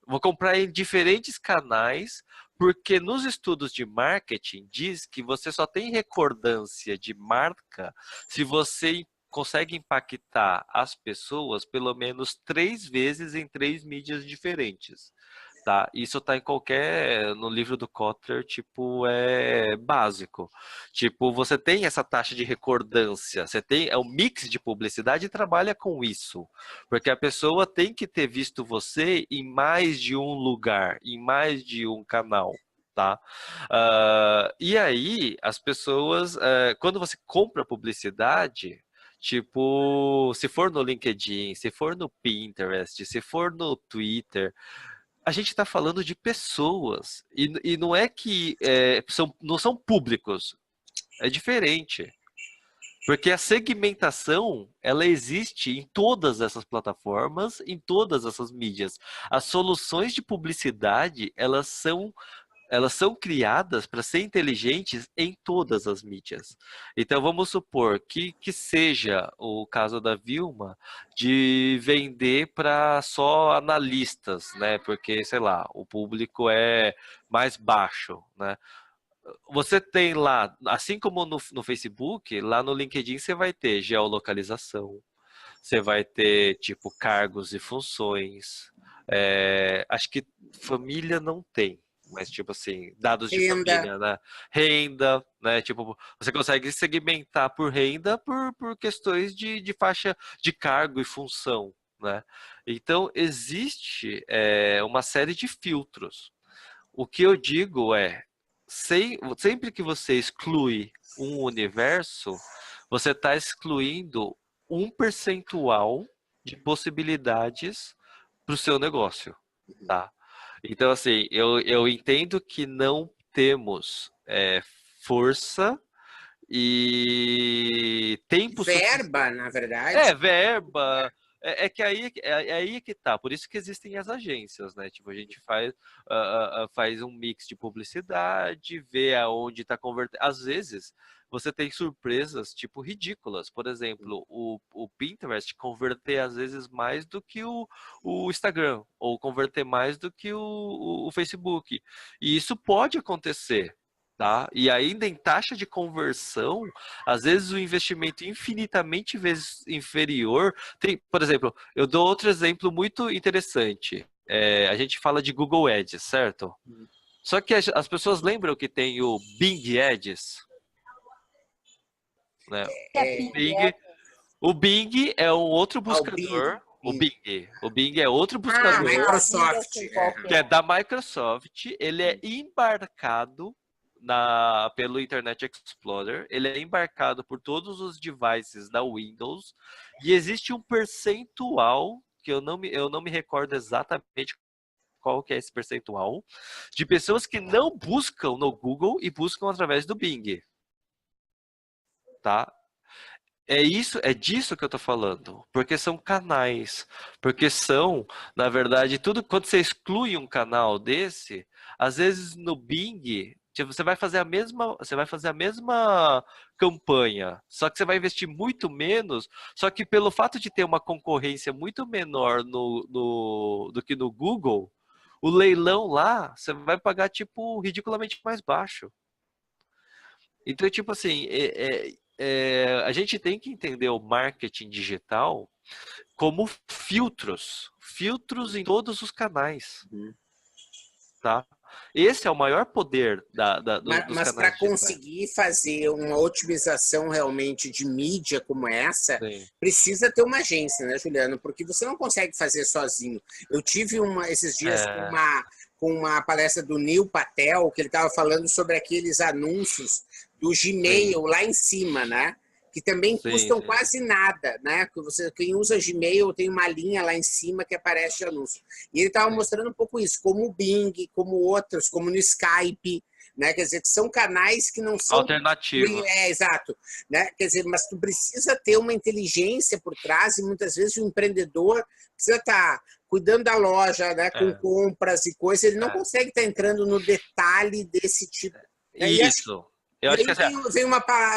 Vou comprar em diferentes canais, porque nos estudos de marketing diz que você só tem recordância de marca se você consegue impactar as pessoas pelo menos 3 vezes em 3 mídias diferentes. Tá? Isso tá em qualquer, no livro do Kotler, tipo, é básico. Tipo, você tem essa taxa de recordância, você tem, é um mix de publicidade e trabalha com isso. Porque a pessoa tem que ter visto você em mais de um lugar, em mais de um canal. Tá? E aí, as pessoas, quando você compra publicidade, tipo, se for no LinkedIn, se for no Pinterest, se for no Twitter, a gente está falando de pessoas. E não é que não são públicos. É diferente. Porque a segmentação, ela existe em todas essas plataformas, em todas essas mídias. As soluções de publicidade, elas são criadas para ser inteligentes em todas as mídias. Então, vamos supor que seja o caso da Vilma de vender para só analistas, né? Porque, sei lá, o público é mais baixo, né? Você tem lá, assim como no Facebook, lá no LinkedIn você vai ter geolocalização, você vai ter, tipo, cargos e funções. Acho que família não tem, mas, tipo assim, dados de Renda. família, né? Renda, né? Tipo, você consegue segmentar por renda por questões de faixa de cargo e função, né? Então, existe uma série de filtros. O que eu digo sempre que você exclui um universo, você está excluindo um percentual de possibilidades para o seu negócio, tá? Então, assim, eu entendo que não temos força e tempo suficiente. Verba, na verdade. Verba. Que aí é aí que tá. Por isso que existem as agências, né? Tipo, a gente faz um mix de publicidade, vê aonde está convertendo. Às vezes, você tem surpresas, tipo, ridículas. Por exemplo, o Pinterest converter, às vezes, mais do que o Instagram, ou converter mais do que o Facebook. E isso pode acontecer. Tá? E ainda em taxa de conversão, às vezes o investimento infinitamente vezes inferior. Por exemplo, eu dou outro exemplo muito interessante. A gente fala de Google Ads, certo? Só que as pessoas lembram que tem o Bing Ads, né? O Bing é um outro buscador. O Bing é outro buscador Microsoft. que é da Microsoft. Ele é embarcado pelo Internet Explorer, ele é embarcado por todos os devices da Windows e existe um percentual, que eu não me recordo exatamente qual que é esse percentual, de pessoas que não buscam no Google e buscam através do Bing. Tá? É disso que eu tô falando, porque são canais, porque são, na verdade, quando você exclui um canal desse, às vezes no Bing, tipo, você vai fazer a mesma campanha, só que você vai investir muito menos, só que pelo fato de ter uma concorrência muito menor do que no Google, o leilão lá, você vai pagar, tipo, ridiculamente mais baixo. Então, tipo assim, a gente tem que entender o marketing digital como filtros em todos os canais, tá? Esse é o maior poder dos Mas canais para digitais. conseguir fazer uma otimização realmente de mídia como essa, Sim. precisa ter uma agência, né, Juliano? Porque você não consegue fazer sozinho. Eu tive esses dias com uma palestra do Neil Patel, que ele estava falando sobre aqueles anúncios do Gmail lá em cima, né? Que também custam Sim. quase nada, né? Quem usa Gmail tem uma linha lá em cima que aparece de anúncio. E ele estava mostrando um pouco isso, como o Bing, como outros, como no Skype, né? Quer dizer, que são canais que não são Alternativos. exato, né? Quer dizer, mas tu precisa ter uma inteligência por trás e muitas vezes o empreendedor precisa estar cuidando da loja, né? Com compras e coisas, ele não consegue estar entrando no detalhe desse tipo. Isso. E aí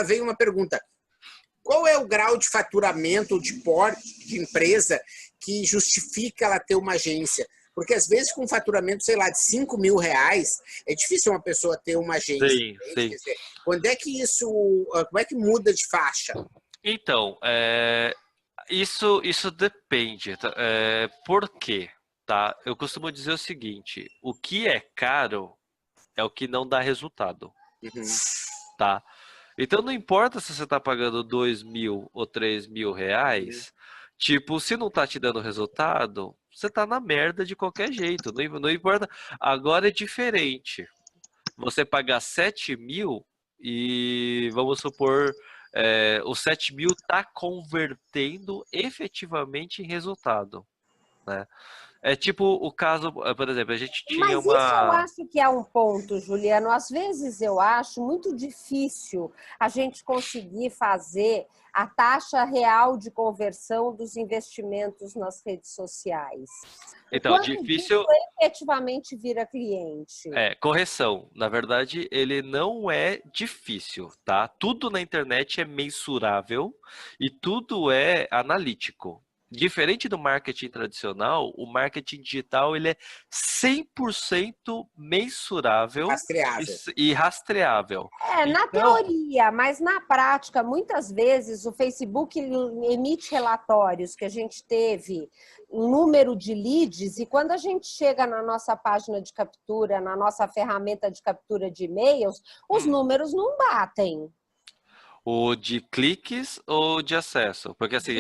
vem uma pergunta. Qual é o grau de faturamento ou de porte de empresa que justifica ela ter uma agência? Porque às vezes com faturamento, sei lá, de 5 mil reais, é difícil uma pessoa ter uma agência. Sim. Quer dizer, como é que muda de faixa? Então, isso depende. Por quê? Tá? Eu costumo dizer o seguinte, o que é caro é o que não dá resultado. Tá? Então não importa se você está pagando 2.000 ou 3.000 reais, tipo, se não tá te dando resultado, você tá na merda de qualquer jeito. Não importa. Agora é diferente. Você pagar 7.000 e vamos supor, os 7.000 tá convertendo efetivamente em resultado, né? É tipo o caso, por exemplo, a gente tinha Mas isso eu acho que é um ponto, Juliano. Às vezes eu acho muito difícil a gente conseguir fazer a taxa real de conversão dos investimentos nas redes sociais. Então, Quanto difícil. disso efetivamente vira cliente? Correção. Na verdade, ele não é difícil, tá? Tudo na internet é mensurável e tudo é analítico. Diferente do marketing tradicional, o marketing digital ele é 100% mensurável Rastreável. e rastreável. Na Então, teoria, mas na prática, muitas vezes o Facebook emite relatórios que a gente teve um número de leads e quando a gente chega na nossa página de captura, na nossa ferramenta de captura de e-mails, os números não batem. o de cliques ou de acesso? Porque assim,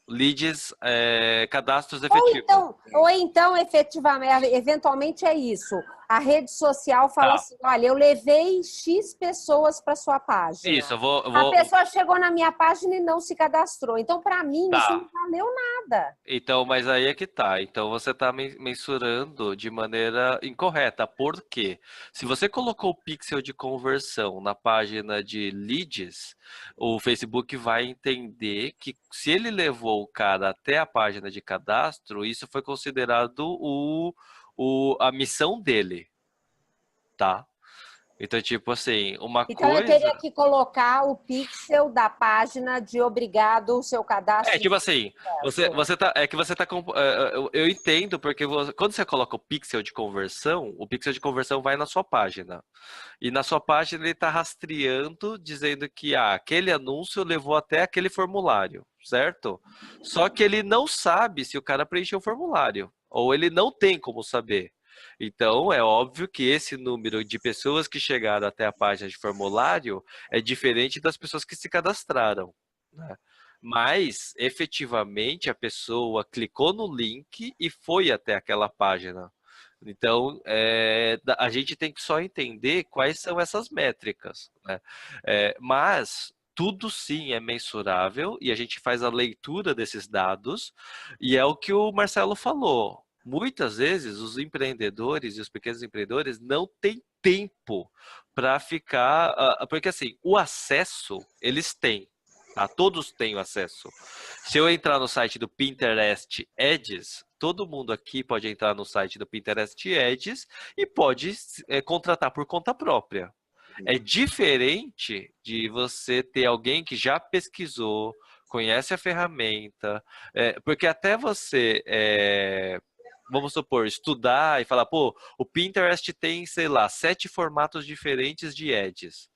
leads, cadastros efetivos. Ou então, efetivamente, eventualmente é isso. A rede social fala assim, olha, eu levei X pessoas para sua página. Isso, A pessoa chegou na minha página e não se cadastrou. Então, para mim, isso não valeu nada. Então, mas aí é que tá. Então, você está mensurando de maneira incorreta. Por quê? Se você colocou o pixel de conversão na página de leads, o Facebook vai entender que se ele levou o cara até a página de cadastro, isso foi considerado a missão dele, tá? Então, tipo assim, Então, eu teria que colocar o pixel da página de obrigado o seu cadastro. Tipo assim, eu entendo, porque quando você coloca o pixel de conversão vai na sua página. E na sua página ele está rastreando, dizendo que aquele anúncio levou até aquele formulário, certo? Só que ele não sabe se o cara preencheu o formulário, ou ele não tem como saber. Então, é óbvio que esse número de pessoas que chegaram até a página de formulário é diferente das pessoas que se cadastraram, né? Mas, efetivamente, a pessoa clicou no link e foi até aquela página. Então, a gente tem que só entender quais são essas métricas, né? Mas tudo sim é mensurável e a gente faz a leitura desses dados e é o que o Marcelo falou. Muitas vezes os empreendedores e os pequenos empreendedores não têm tempo para ficar, porque assim, o acesso eles têm, tá? Todos têm o acesso. Se eu entrar no site do Pinterest Ads, todo mundo aqui pode entrar no site do Pinterest Ads e pode contratar por conta própria. É diferente de você ter alguém que já pesquisou, conhece a ferramenta, porque até você, vamos supor, estudar e falar, pô, o Pinterest tem, sei lá, 7 formatos diferentes de ads.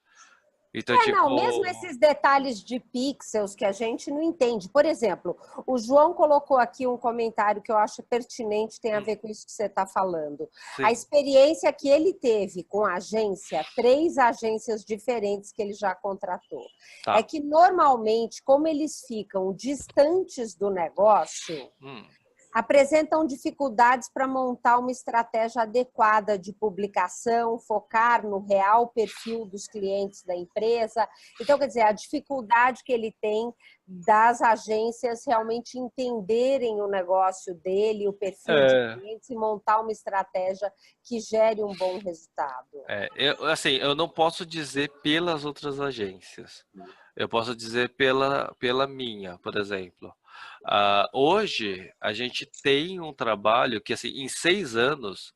Então, Não, mesmo esses detalhes de pixels que a gente não entende. Por exemplo, o João colocou aqui um comentário que eu acho pertinente, tem a ver com isso que você está falando. sim. A experiência que ele teve com a agência, 3 agências diferentes que ele já contratou, Tá. é que normalmente, como eles ficam distantes do negócio, apresentam dificuldades para montar uma estratégia adequada de publicação, focar no real perfil dos clientes da empresa. Então, quer dizer, a dificuldade que ele tem das agências realmente entenderem o negócio dele, o perfil de clientes e montar uma estratégia que gere um bom resultado. Eu não posso dizer pelas outras agências. Eu posso dizer pela minha, por exemplo. Hoje, a gente tem um trabalho que, assim, em 6 anos,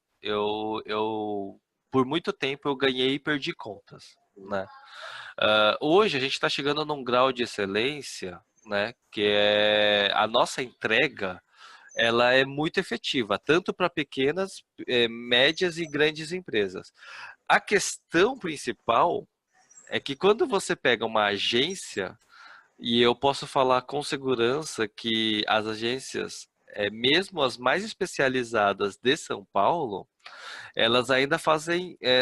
por muito tempo, eu ganhei e perdi contas, né? Hoje, a gente está chegando num grau de excelência, né? Que é a nossa entrega, ela é muito efetiva, tanto para pequenas, médias e grandes empresas. A questão principal é que quando você pega uma agência, e eu posso falar com segurança que as agências, mesmo as mais especializadas de São Paulo, elas ainda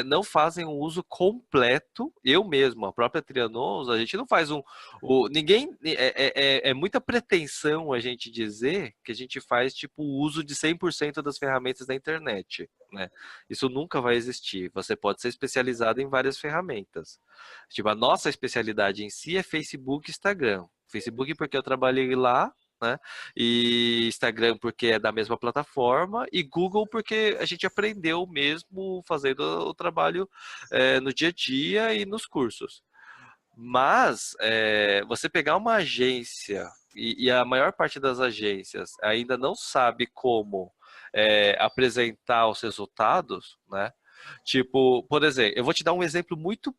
não fazem um uso completo. Eu mesmo, a própria Trianon, a gente não faz ninguém, é muita pretensão a gente dizer que a gente faz tipo o uso de 100% das ferramentas da internet, né? Isso nunca vai existir. Você pode ser especializado em várias ferramentas. Tipo, a nossa especialidade em si é Facebook e Instagram. Facebook porque eu trabalhei lá, né? E Instagram porque é da mesma plataforma e Google porque a gente aprendeu mesmo fazendo o trabalho no dia a dia e nos cursos. Mas você pegar uma agência e a maior parte das agências ainda não sabe como apresentar os resultados, né? Tipo, por exemplo, eu vou te dar um exemplo muito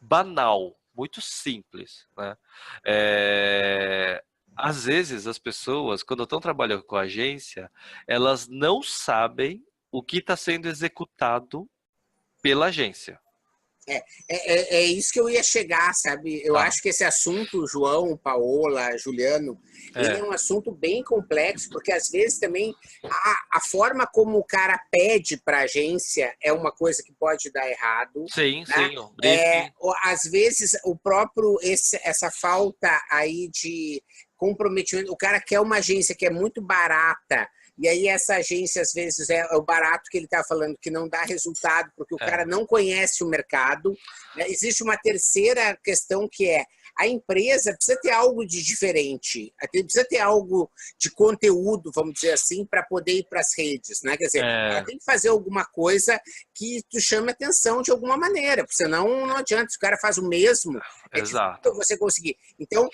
banal, muito simples, né? Às vezes as pessoas, quando estão trabalhando com a agência, elas não sabem o que está sendo executado pela agência. É isso que eu ia chegar, sabe? Eu acho que esse assunto, João, Paola, Juliano, ele é um assunto bem complexo, porque às vezes também a forma como o cara pede para a agência é uma coisa que pode dar errado. Sim, né? Sim. Às vezes o próprio essa falta aí de comprometimento, o cara quer uma agência que é muito barata. E aí essa agência, às vezes, é o barato que ele está falando, que não dá resultado, porque o cara não conhece o mercado. Existe uma terceira questão que é a empresa precisa ter algo de diferente, precisa ter algo de conteúdo, vamos dizer assim, para poder ir para as redes, né? Quer dizer, ela tem que fazer alguma coisa que tu chame atenção de alguma maneira, porque senão não adianta, se o cara faz o mesmo, difícil você conseguir. Então,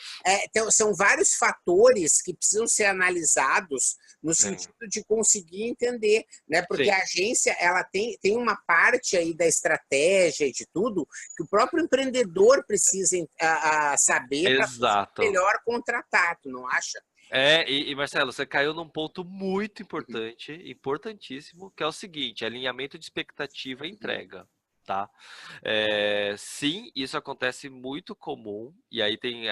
são vários fatores que precisam ser analisados no sentido de conseguir entender, né? Porque a agência ela tem uma parte aí da estratégia e de tudo que o próprio empreendedor precisa saber para ser melhor contratado, não acha? E Marcelo, você caiu num ponto muito importante, importantíssimo, que é o seguinte: alinhamento de expectativa e entrega. Tá? Sim, isso acontece muito comum, e aí tem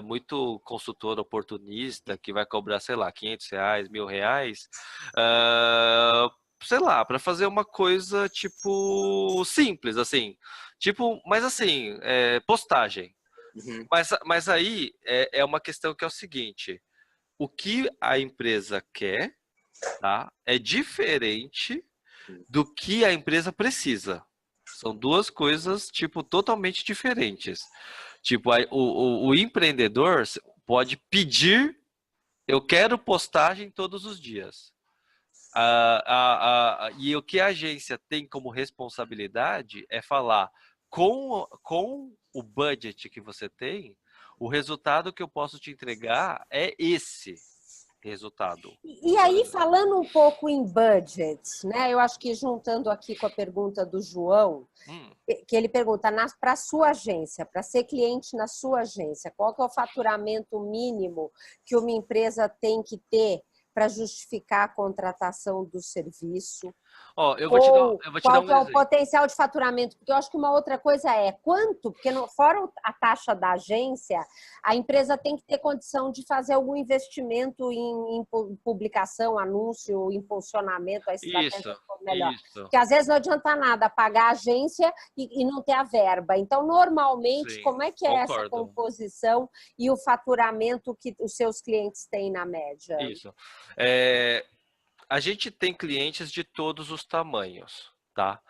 muito consultor oportunista que vai cobrar, sei lá, R$500, R$1.000, sei lá, para fazer uma coisa tipo simples, assim, tipo, mas assim, postagem. Mas aí é uma questão que é o seguinte: o que a empresa quer, tá, é diferente do que a empresa precisa. São duas coisas, tipo, totalmente diferentes. Tipo, o empreendedor pode pedir, eu quero postagem todos os dias. E o que a agência tem como responsabilidade é falar com o budget que você tem, o resultado que eu posso te entregar é esse resultado. E aí, falando um pouco em budget, né? Eu acho que juntando aqui com a pergunta do João, que ele pergunta para a sua agência, para ser cliente na sua agência, qual que é o faturamento mínimo que uma empresa tem que ter para justificar a contratação do serviço? Eu vou te dar um qual que é o exemplo. potencial de faturamento? Porque eu acho que uma outra coisa é quanto, porque fora a taxa da agência, a empresa tem que ter condição de fazer algum investimento em publicação, anúncio, impulsionamento, a estratégia melhor. Porque às vezes não adianta nada pagar a agência e não ter a verba. Então, normalmente, Sim, como é que é essa composição e o faturamento que os seus clientes têm na média? Isso. A gente tem clientes de todos os tamanhos, tá?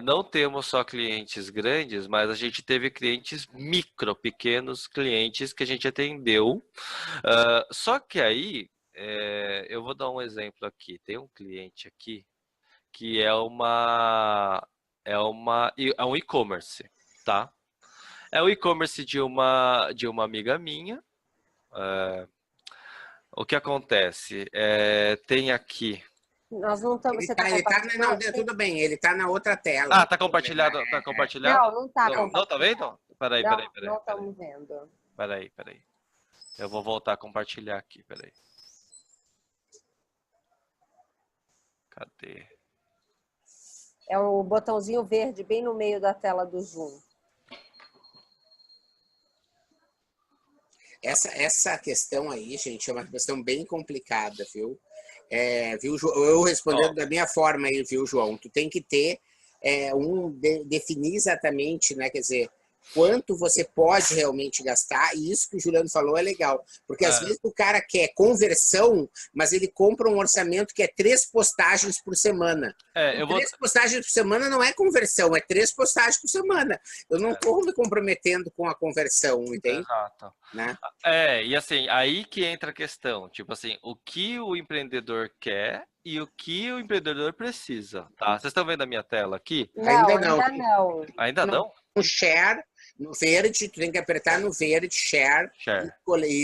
Não temos só clientes grandes, mas a gente teve clientes pequenos clientes que a gente atendeu. Só que aí, eu vou dar um exemplo aqui. Tem um cliente aqui que é um e-commerce, tá? É o e-commerce de uma amiga minha. O que acontece? Tem aqui. Nós não estamos. Tudo bem, ele está na outra tela. Tá compartilhado? Tá compartilhado? Não está compartilhado. Não tá vendo? Peraí. Não estamos vendo. Peraí. Eu vou voltar a compartilhar aqui, peraí. Cadê? É o botãozinho verde bem no meio da tela do Zoom. Essa questão aí, gente, é uma questão bem complicada, viu? Viu, eu respondendo da minha forma aí, viu, João? Tu tem que ter definir exatamente, né? Quer dizer, quanto você pode realmente gastar, e isso que o Juliano falou é legal, porque às vezes o cara quer conversão, mas ele compra um orçamento que é 3 postagens por semana. 3 postagens por semana não é conversão, é 3 postagens por semana. Eu não estou me comprometendo com a conversão, entende? Exato. Né? E assim, aí que entra a questão, tipo assim, o que o empreendedor quer e o que o empreendedor precisa, tá? Vocês estão vendo a minha tela aqui? Ainda não? No share, no verde, tu tem que apertar no verde, share.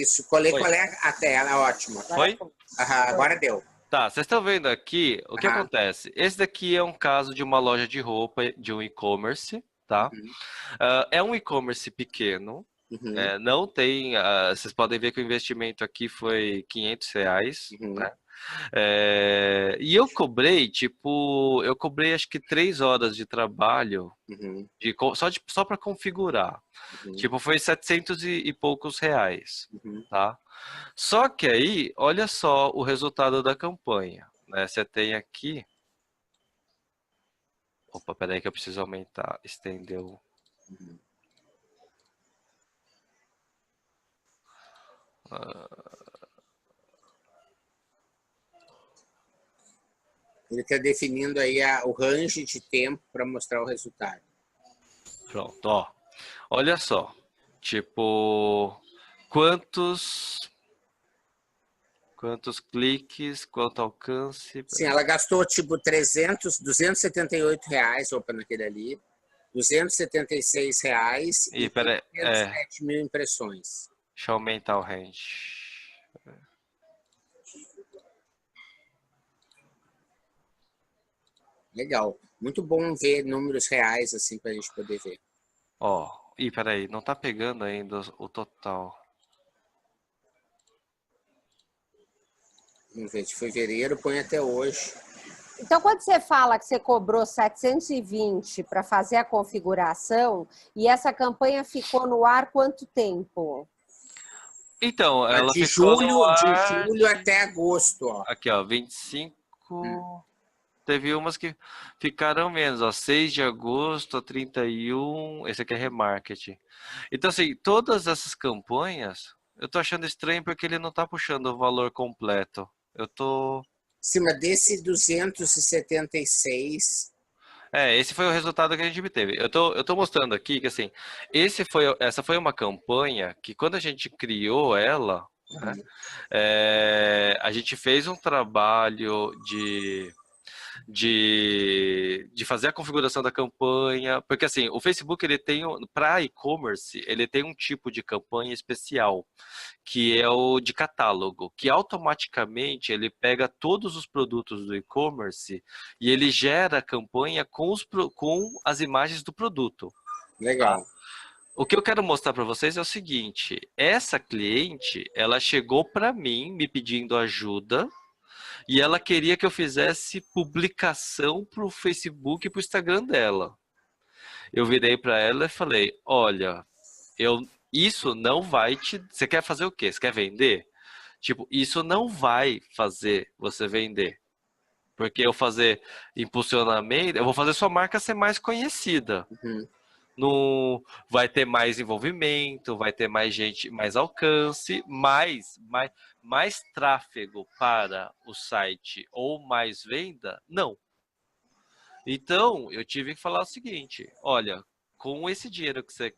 Escolher qual é a tela, ótimo. Foi? Agora deu. Tá, vocês estão vendo aqui, o que acontece? Esse daqui é um caso de uma loja de roupa, de um e-commerce, tá? É um e-commerce pequeno, não tem, vocês podem ver que o investimento aqui foi R$500, né? E eu cobrei, acho que 3 horas de trabalho só para configurar. Tipo, foi 700 e poucos reais, tá? Só que aí, olha só o resultado da campanha, né? Você tem aqui... Opa, peraí que eu preciso aumentar, estender o... Ele está definindo aí o range de tempo para mostrar o resultado. Pronto, ó. Olha só. Tipo, quantos cliques, quanto alcance? Sim, ela gastou tipo R$278, opa, naquele ali. R$276 e 507 mil impressões. Deixa eu aumentar o range. Legal. Muito bom ver números reais assim para a gente poder ver. Peraí, não tá pegando ainda o total. Vamos ver, de fevereiro põe até hoje. Então, quando você fala que você cobrou 720 para fazer a configuração e essa campanha ficou no ar quanto tempo? Então, ela de ficou julho, no ar de julho até agosto, ó. Aqui, ó, 25. Teve umas que ficaram menos, ó, 6 de agosto a 31. Esse aqui é remarketing. Então, assim, todas essas campanhas, eu tô achando estranho porque ele não tá puxando o valor completo. Eu tô cima desse 276. Esse foi o resultado que a gente obteve. Eu tô mostrando aqui que, assim, essa foi uma campanha que, quando a gente criou ela, né, a gente fez um trabalho de fazer a configuração da campanha, porque, assim, o Facebook, ele tem, para e-commerce, ele tem um tipo de campanha especial, que é o de catálogo, que automaticamente ele pega todos os produtos do e-commerce e ele gera a campanha com as imagens do produto. Legal. Tá? O que eu quero mostrar para vocês é o seguinte: essa cliente, ela chegou para mim me pedindo ajuda e ela queria que eu fizesse publicação para o Facebook e para o Instagram dela. Eu virei para ela e falei: olha, isso não vai te... Você quer fazer o quê? Você quer vender? Tipo, isso não vai fazer você vender. Porque eu fazer impulsionamento, eu vou fazer sua marca ser mais conhecida. No, vai ter mais envolvimento, vai ter mais gente, mais alcance, mais tráfego para o site ou mais venda? Não. Então, eu tive que falar o seguinte: olha, com esse dinheiro que você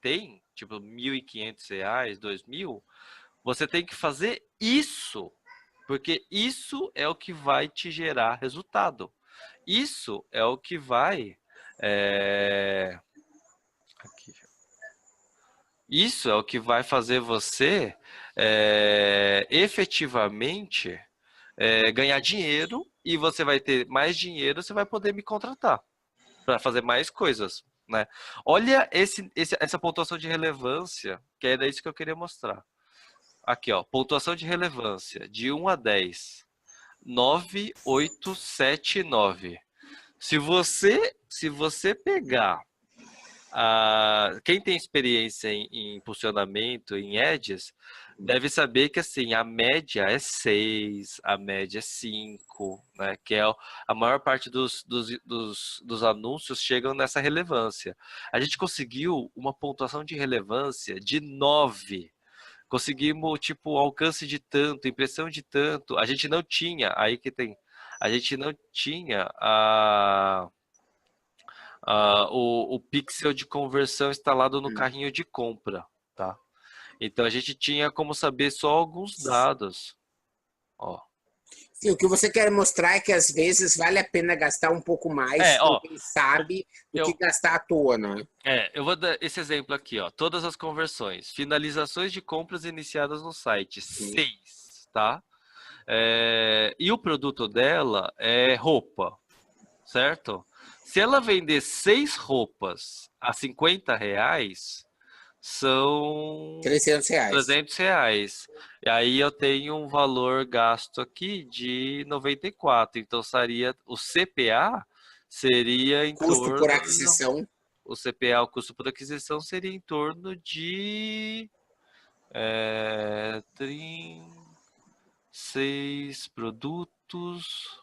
tem, tipo R$ 1.500, 2.000, você tem que fazer isso, porque isso é o que vai te gerar resultado. Isso é o que vai... Aqui. Isso é o que vai fazer você efetivamente ganhar dinheiro, e você vai ter mais dinheiro, você vai poder me contratar para fazer mais coisas, né? Olha essa pontuação de relevância, que era isso que eu queria mostrar. Aqui, ó, pontuação de relevância de 1 a 10, 9,879. Se você pegar quem tem experiência em impulsionamento, em ads, deve saber que, assim, a média é 6, a média é 5, né? Que é a maior parte dos anúncios chegam nessa relevância. A gente conseguiu uma pontuação de relevância de 9. Conseguimos, tipo, alcance de tanto, impressão de tanto. A gente não tinha, aí que tem, a gente não tinha o pixel de conversão instalado no carrinho de compra, tá? Então a gente tinha como saber só alguns dados. Ó. Sim, o que você quer mostrar é que às vezes vale a pena gastar um pouco mais, quem sabe, do que gastar à toa, né? Eu vou dar esse exemplo aqui, ó. Todas as conversões, finalizações de compras iniciadas no site, 6, tá? E o produto dela é roupa, certo? Se ela vender 6 roupas a R$ 50, são R$ 300. E aí eu tenho um valor gasto aqui de 94. Então o CPA seria em torno... Custo por aquisição. O CPA, o custo por aquisição, seria em torno de 6 produtos...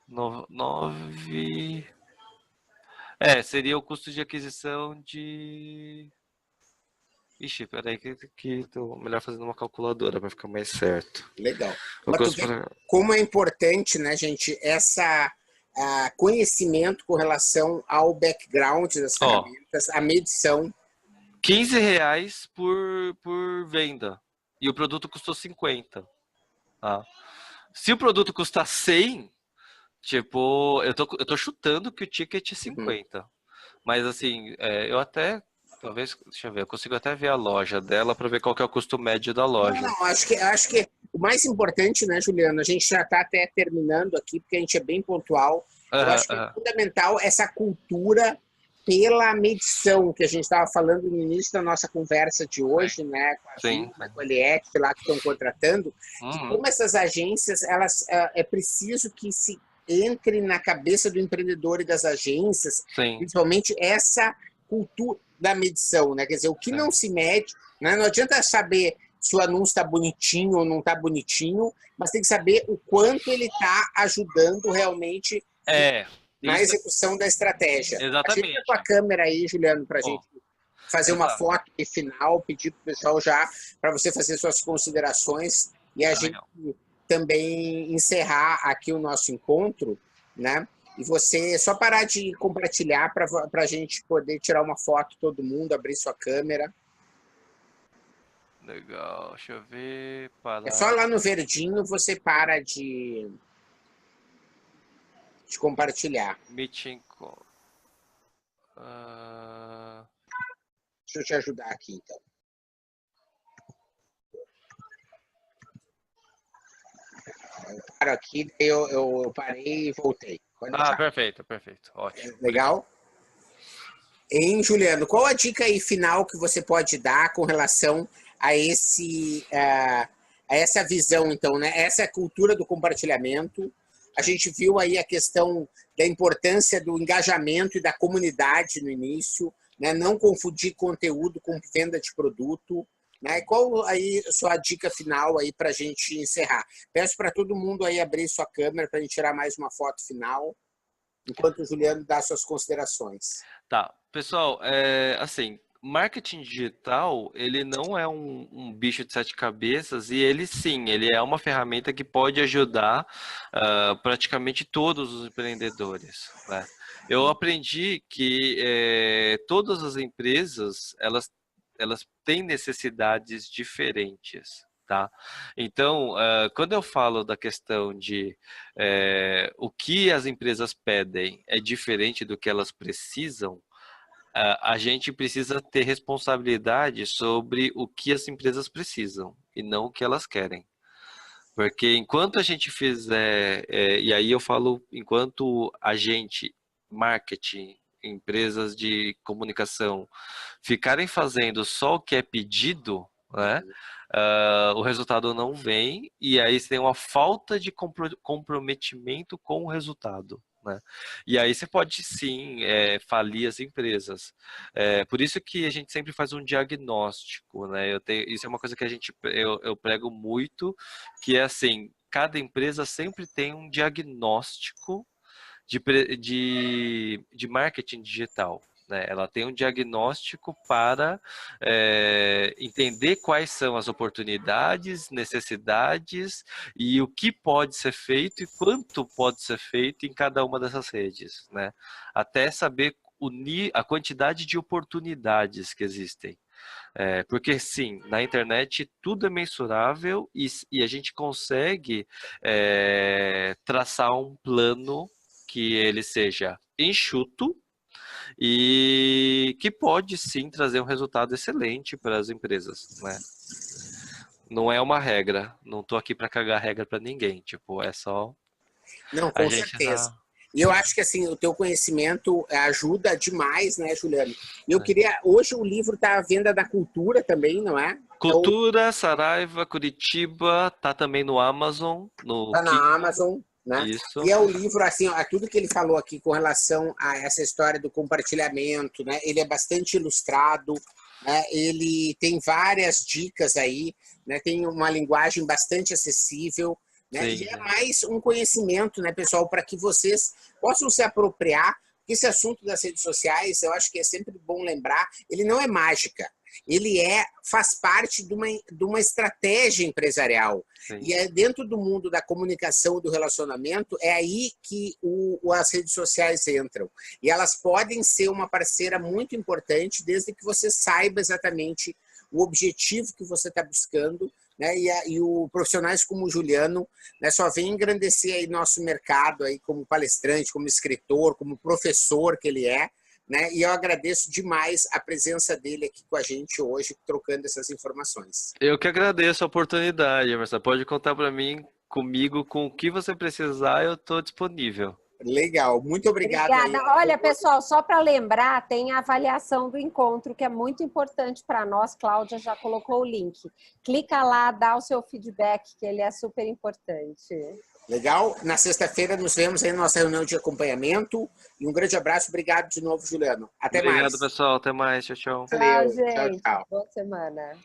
9... seria o custo de aquisição de... Ixi, peraí, que tô melhor fazendo uma calculadora para ficar mais certo. Legal. Mas tu vê como é importante, né, gente, essa conhecimento com relação ao background das ferramentas, a medição. R$ 15 por venda. E o produto custou 50. Tá? Se o produto custar 100, tipo, eu tô chutando que o ticket é 50. Mas, assim, eu até... Talvez, deixa eu ver, eu consigo até ver a loja dela para ver qual que é o custo médio da loja. Não, acho que o mais importante, né, Juliano, a gente já está até terminando aqui, porque a gente é bem pontual. Eu acho que é fundamental essa cultura pela medição, que a gente estava falando no início da nossa conversa de hoje, né, com a Vilma, com a Eliette, lá que estão contratando, de como essas agências, elas, é preciso que se entre na cabeça do empreendedor e das agências, principalmente essa cultura da medição, né? Quer dizer, o que não se mede, né? Não adianta saber se o anúncio está bonitinho ou não está bonitinho, mas tem que saber o quanto ele está ajudando realmente na execução da estratégia. Exatamente. Ajeita com a câmera aí, Juliano, para a gente fazer uma foto e final, pedir para o pessoal já, para você fazer suas considerações e a gente também encerrar aqui o nosso encontro, né? E você só parar de compartilhar para a gente poder tirar uma foto, todo mundo, abrir sua câmera. Legal, deixa eu ver. É só lá no verdinho você para de compartilhar. Meeting call. Deixa eu te ajudar aqui, então. Eu paro aqui, daí eu parei e voltei. Perfeito, ótimo. Legal? Hein, Juliano, qual a dica aí final que você pode dar com relação a essa visão, então, né? Essa é a cultura do compartilhamento. A gente viu aí a questão da importância do engajamento e da comunidade no início, né? Não confundir conteúdo com venda de produto, né? E qual aí a sua dica final aí para a gente encerrar? Peço para todo mundo aí abrir sua câmera para a gente tirar mais uma foto final, enquanto o Juliano dá suas considerações. Tá, pessoal, assim, marketing digital, ele não é um bicho de sete cabeças e ele é uma ferramenta que pode ajudar praticamente todos os empreendedores, né? Eu aprendi que todas as empresas, elas têm necessidades diferentes, tá? Então, quando eu falo da questão de o que as empresas pedem é diferente do que elas precisam, a gente precisa ter responsabilidade sobre o que as empresas precisam e não o que elas querem. Porque enquanto a gente fizer, e aí eu falo enquanto a gente, marketing, empresas de comunicação, ficarem fazendo só o que é pedido, né? O resultado não vem e aí você tem uma falta de comprometimento com o resultado, né? E aí você pode sim falir as empresas. Por isso que a gente sempre faz um diagnóstico, né? Isso é uma coisa que eu prego muito, que é assim, cada empresa sempre tem um diagnóstico de marketing digital, né? Ela tem um diagnóstico para entender quais são as oportunidades, necessidades e o que pode ser feito e quanto pode ser feito em cada uma dessas redes, né? Até saber a quantidade de oportunidades que existem. Porque sim, na internet tudo é mensurável e a gente consegue traçar um plano que ele seja enxuto e que pode sim trazer um resultado excelente para as empresas, né? Não é uma regra, não estou aqui para cagar regra para ninguém, tipo, é só não, com certeza. E eu acho que assim, o teu conhecimento ajuda demais, né, Juliano? E eu queria, hoje o livro está à venda da Cultura também, não é? Cultura, Saraiva, Curitiba, tá também no Amazon, tá na Amazon, né? Isso. E é o livro, assim, ó, tudo que ele falou aqui com relação a essa história do compartilhamento, né? Ele é bastante ilustrado, né? Ele tem várias dicas aí, né? Tem uma linguagem bastante acessível, né? E é mais um conhecimento, né, pessoal, para que vocês possam se apropriar. Esse assunto das redes sociais, eu acho que é sempre bom lembrar, ele não é mágica. Ele faz parte de uma estratégia empresarial. Sim. E é dentro do mundo da comunicação e do relacionamento, é aí que as redes sociais entram. E elas podem ser uma parceira muito importante, desde que você saiba exatamente o objetivo que você está buscando, né? E o profissionais como o Juliano, né, só vem engrandecer aí nosso mercado aí como palestrante, como escritor, como professor que ele é. Né? E eu agradeço demais a presença dele aqui com a gente hoje, trocando essas informações. Eu que agradeço a oportunidade, Marcelo. Pode contar para mim, comigo, com o que você precisar, eu estou disponível. Legal, muito obrigado. Obrigada. Aí. Olha, pessoal, só para lembrar, tem a avaliação do encontro, que é muito importante para nós. Cláudia já colocou o link. Clica lá, dá o seu feedback, que ele é super importante. Legal? Na sexta-feira nos vemos aí na nossa reunião de acompanhamento. E um grande abraço. Obrigado de novo, Juliano. Até mais. Obrigado, pessoal. Até mais. Tchau, tchau. Tchau, gente. Tchau, tchau. Boa semana.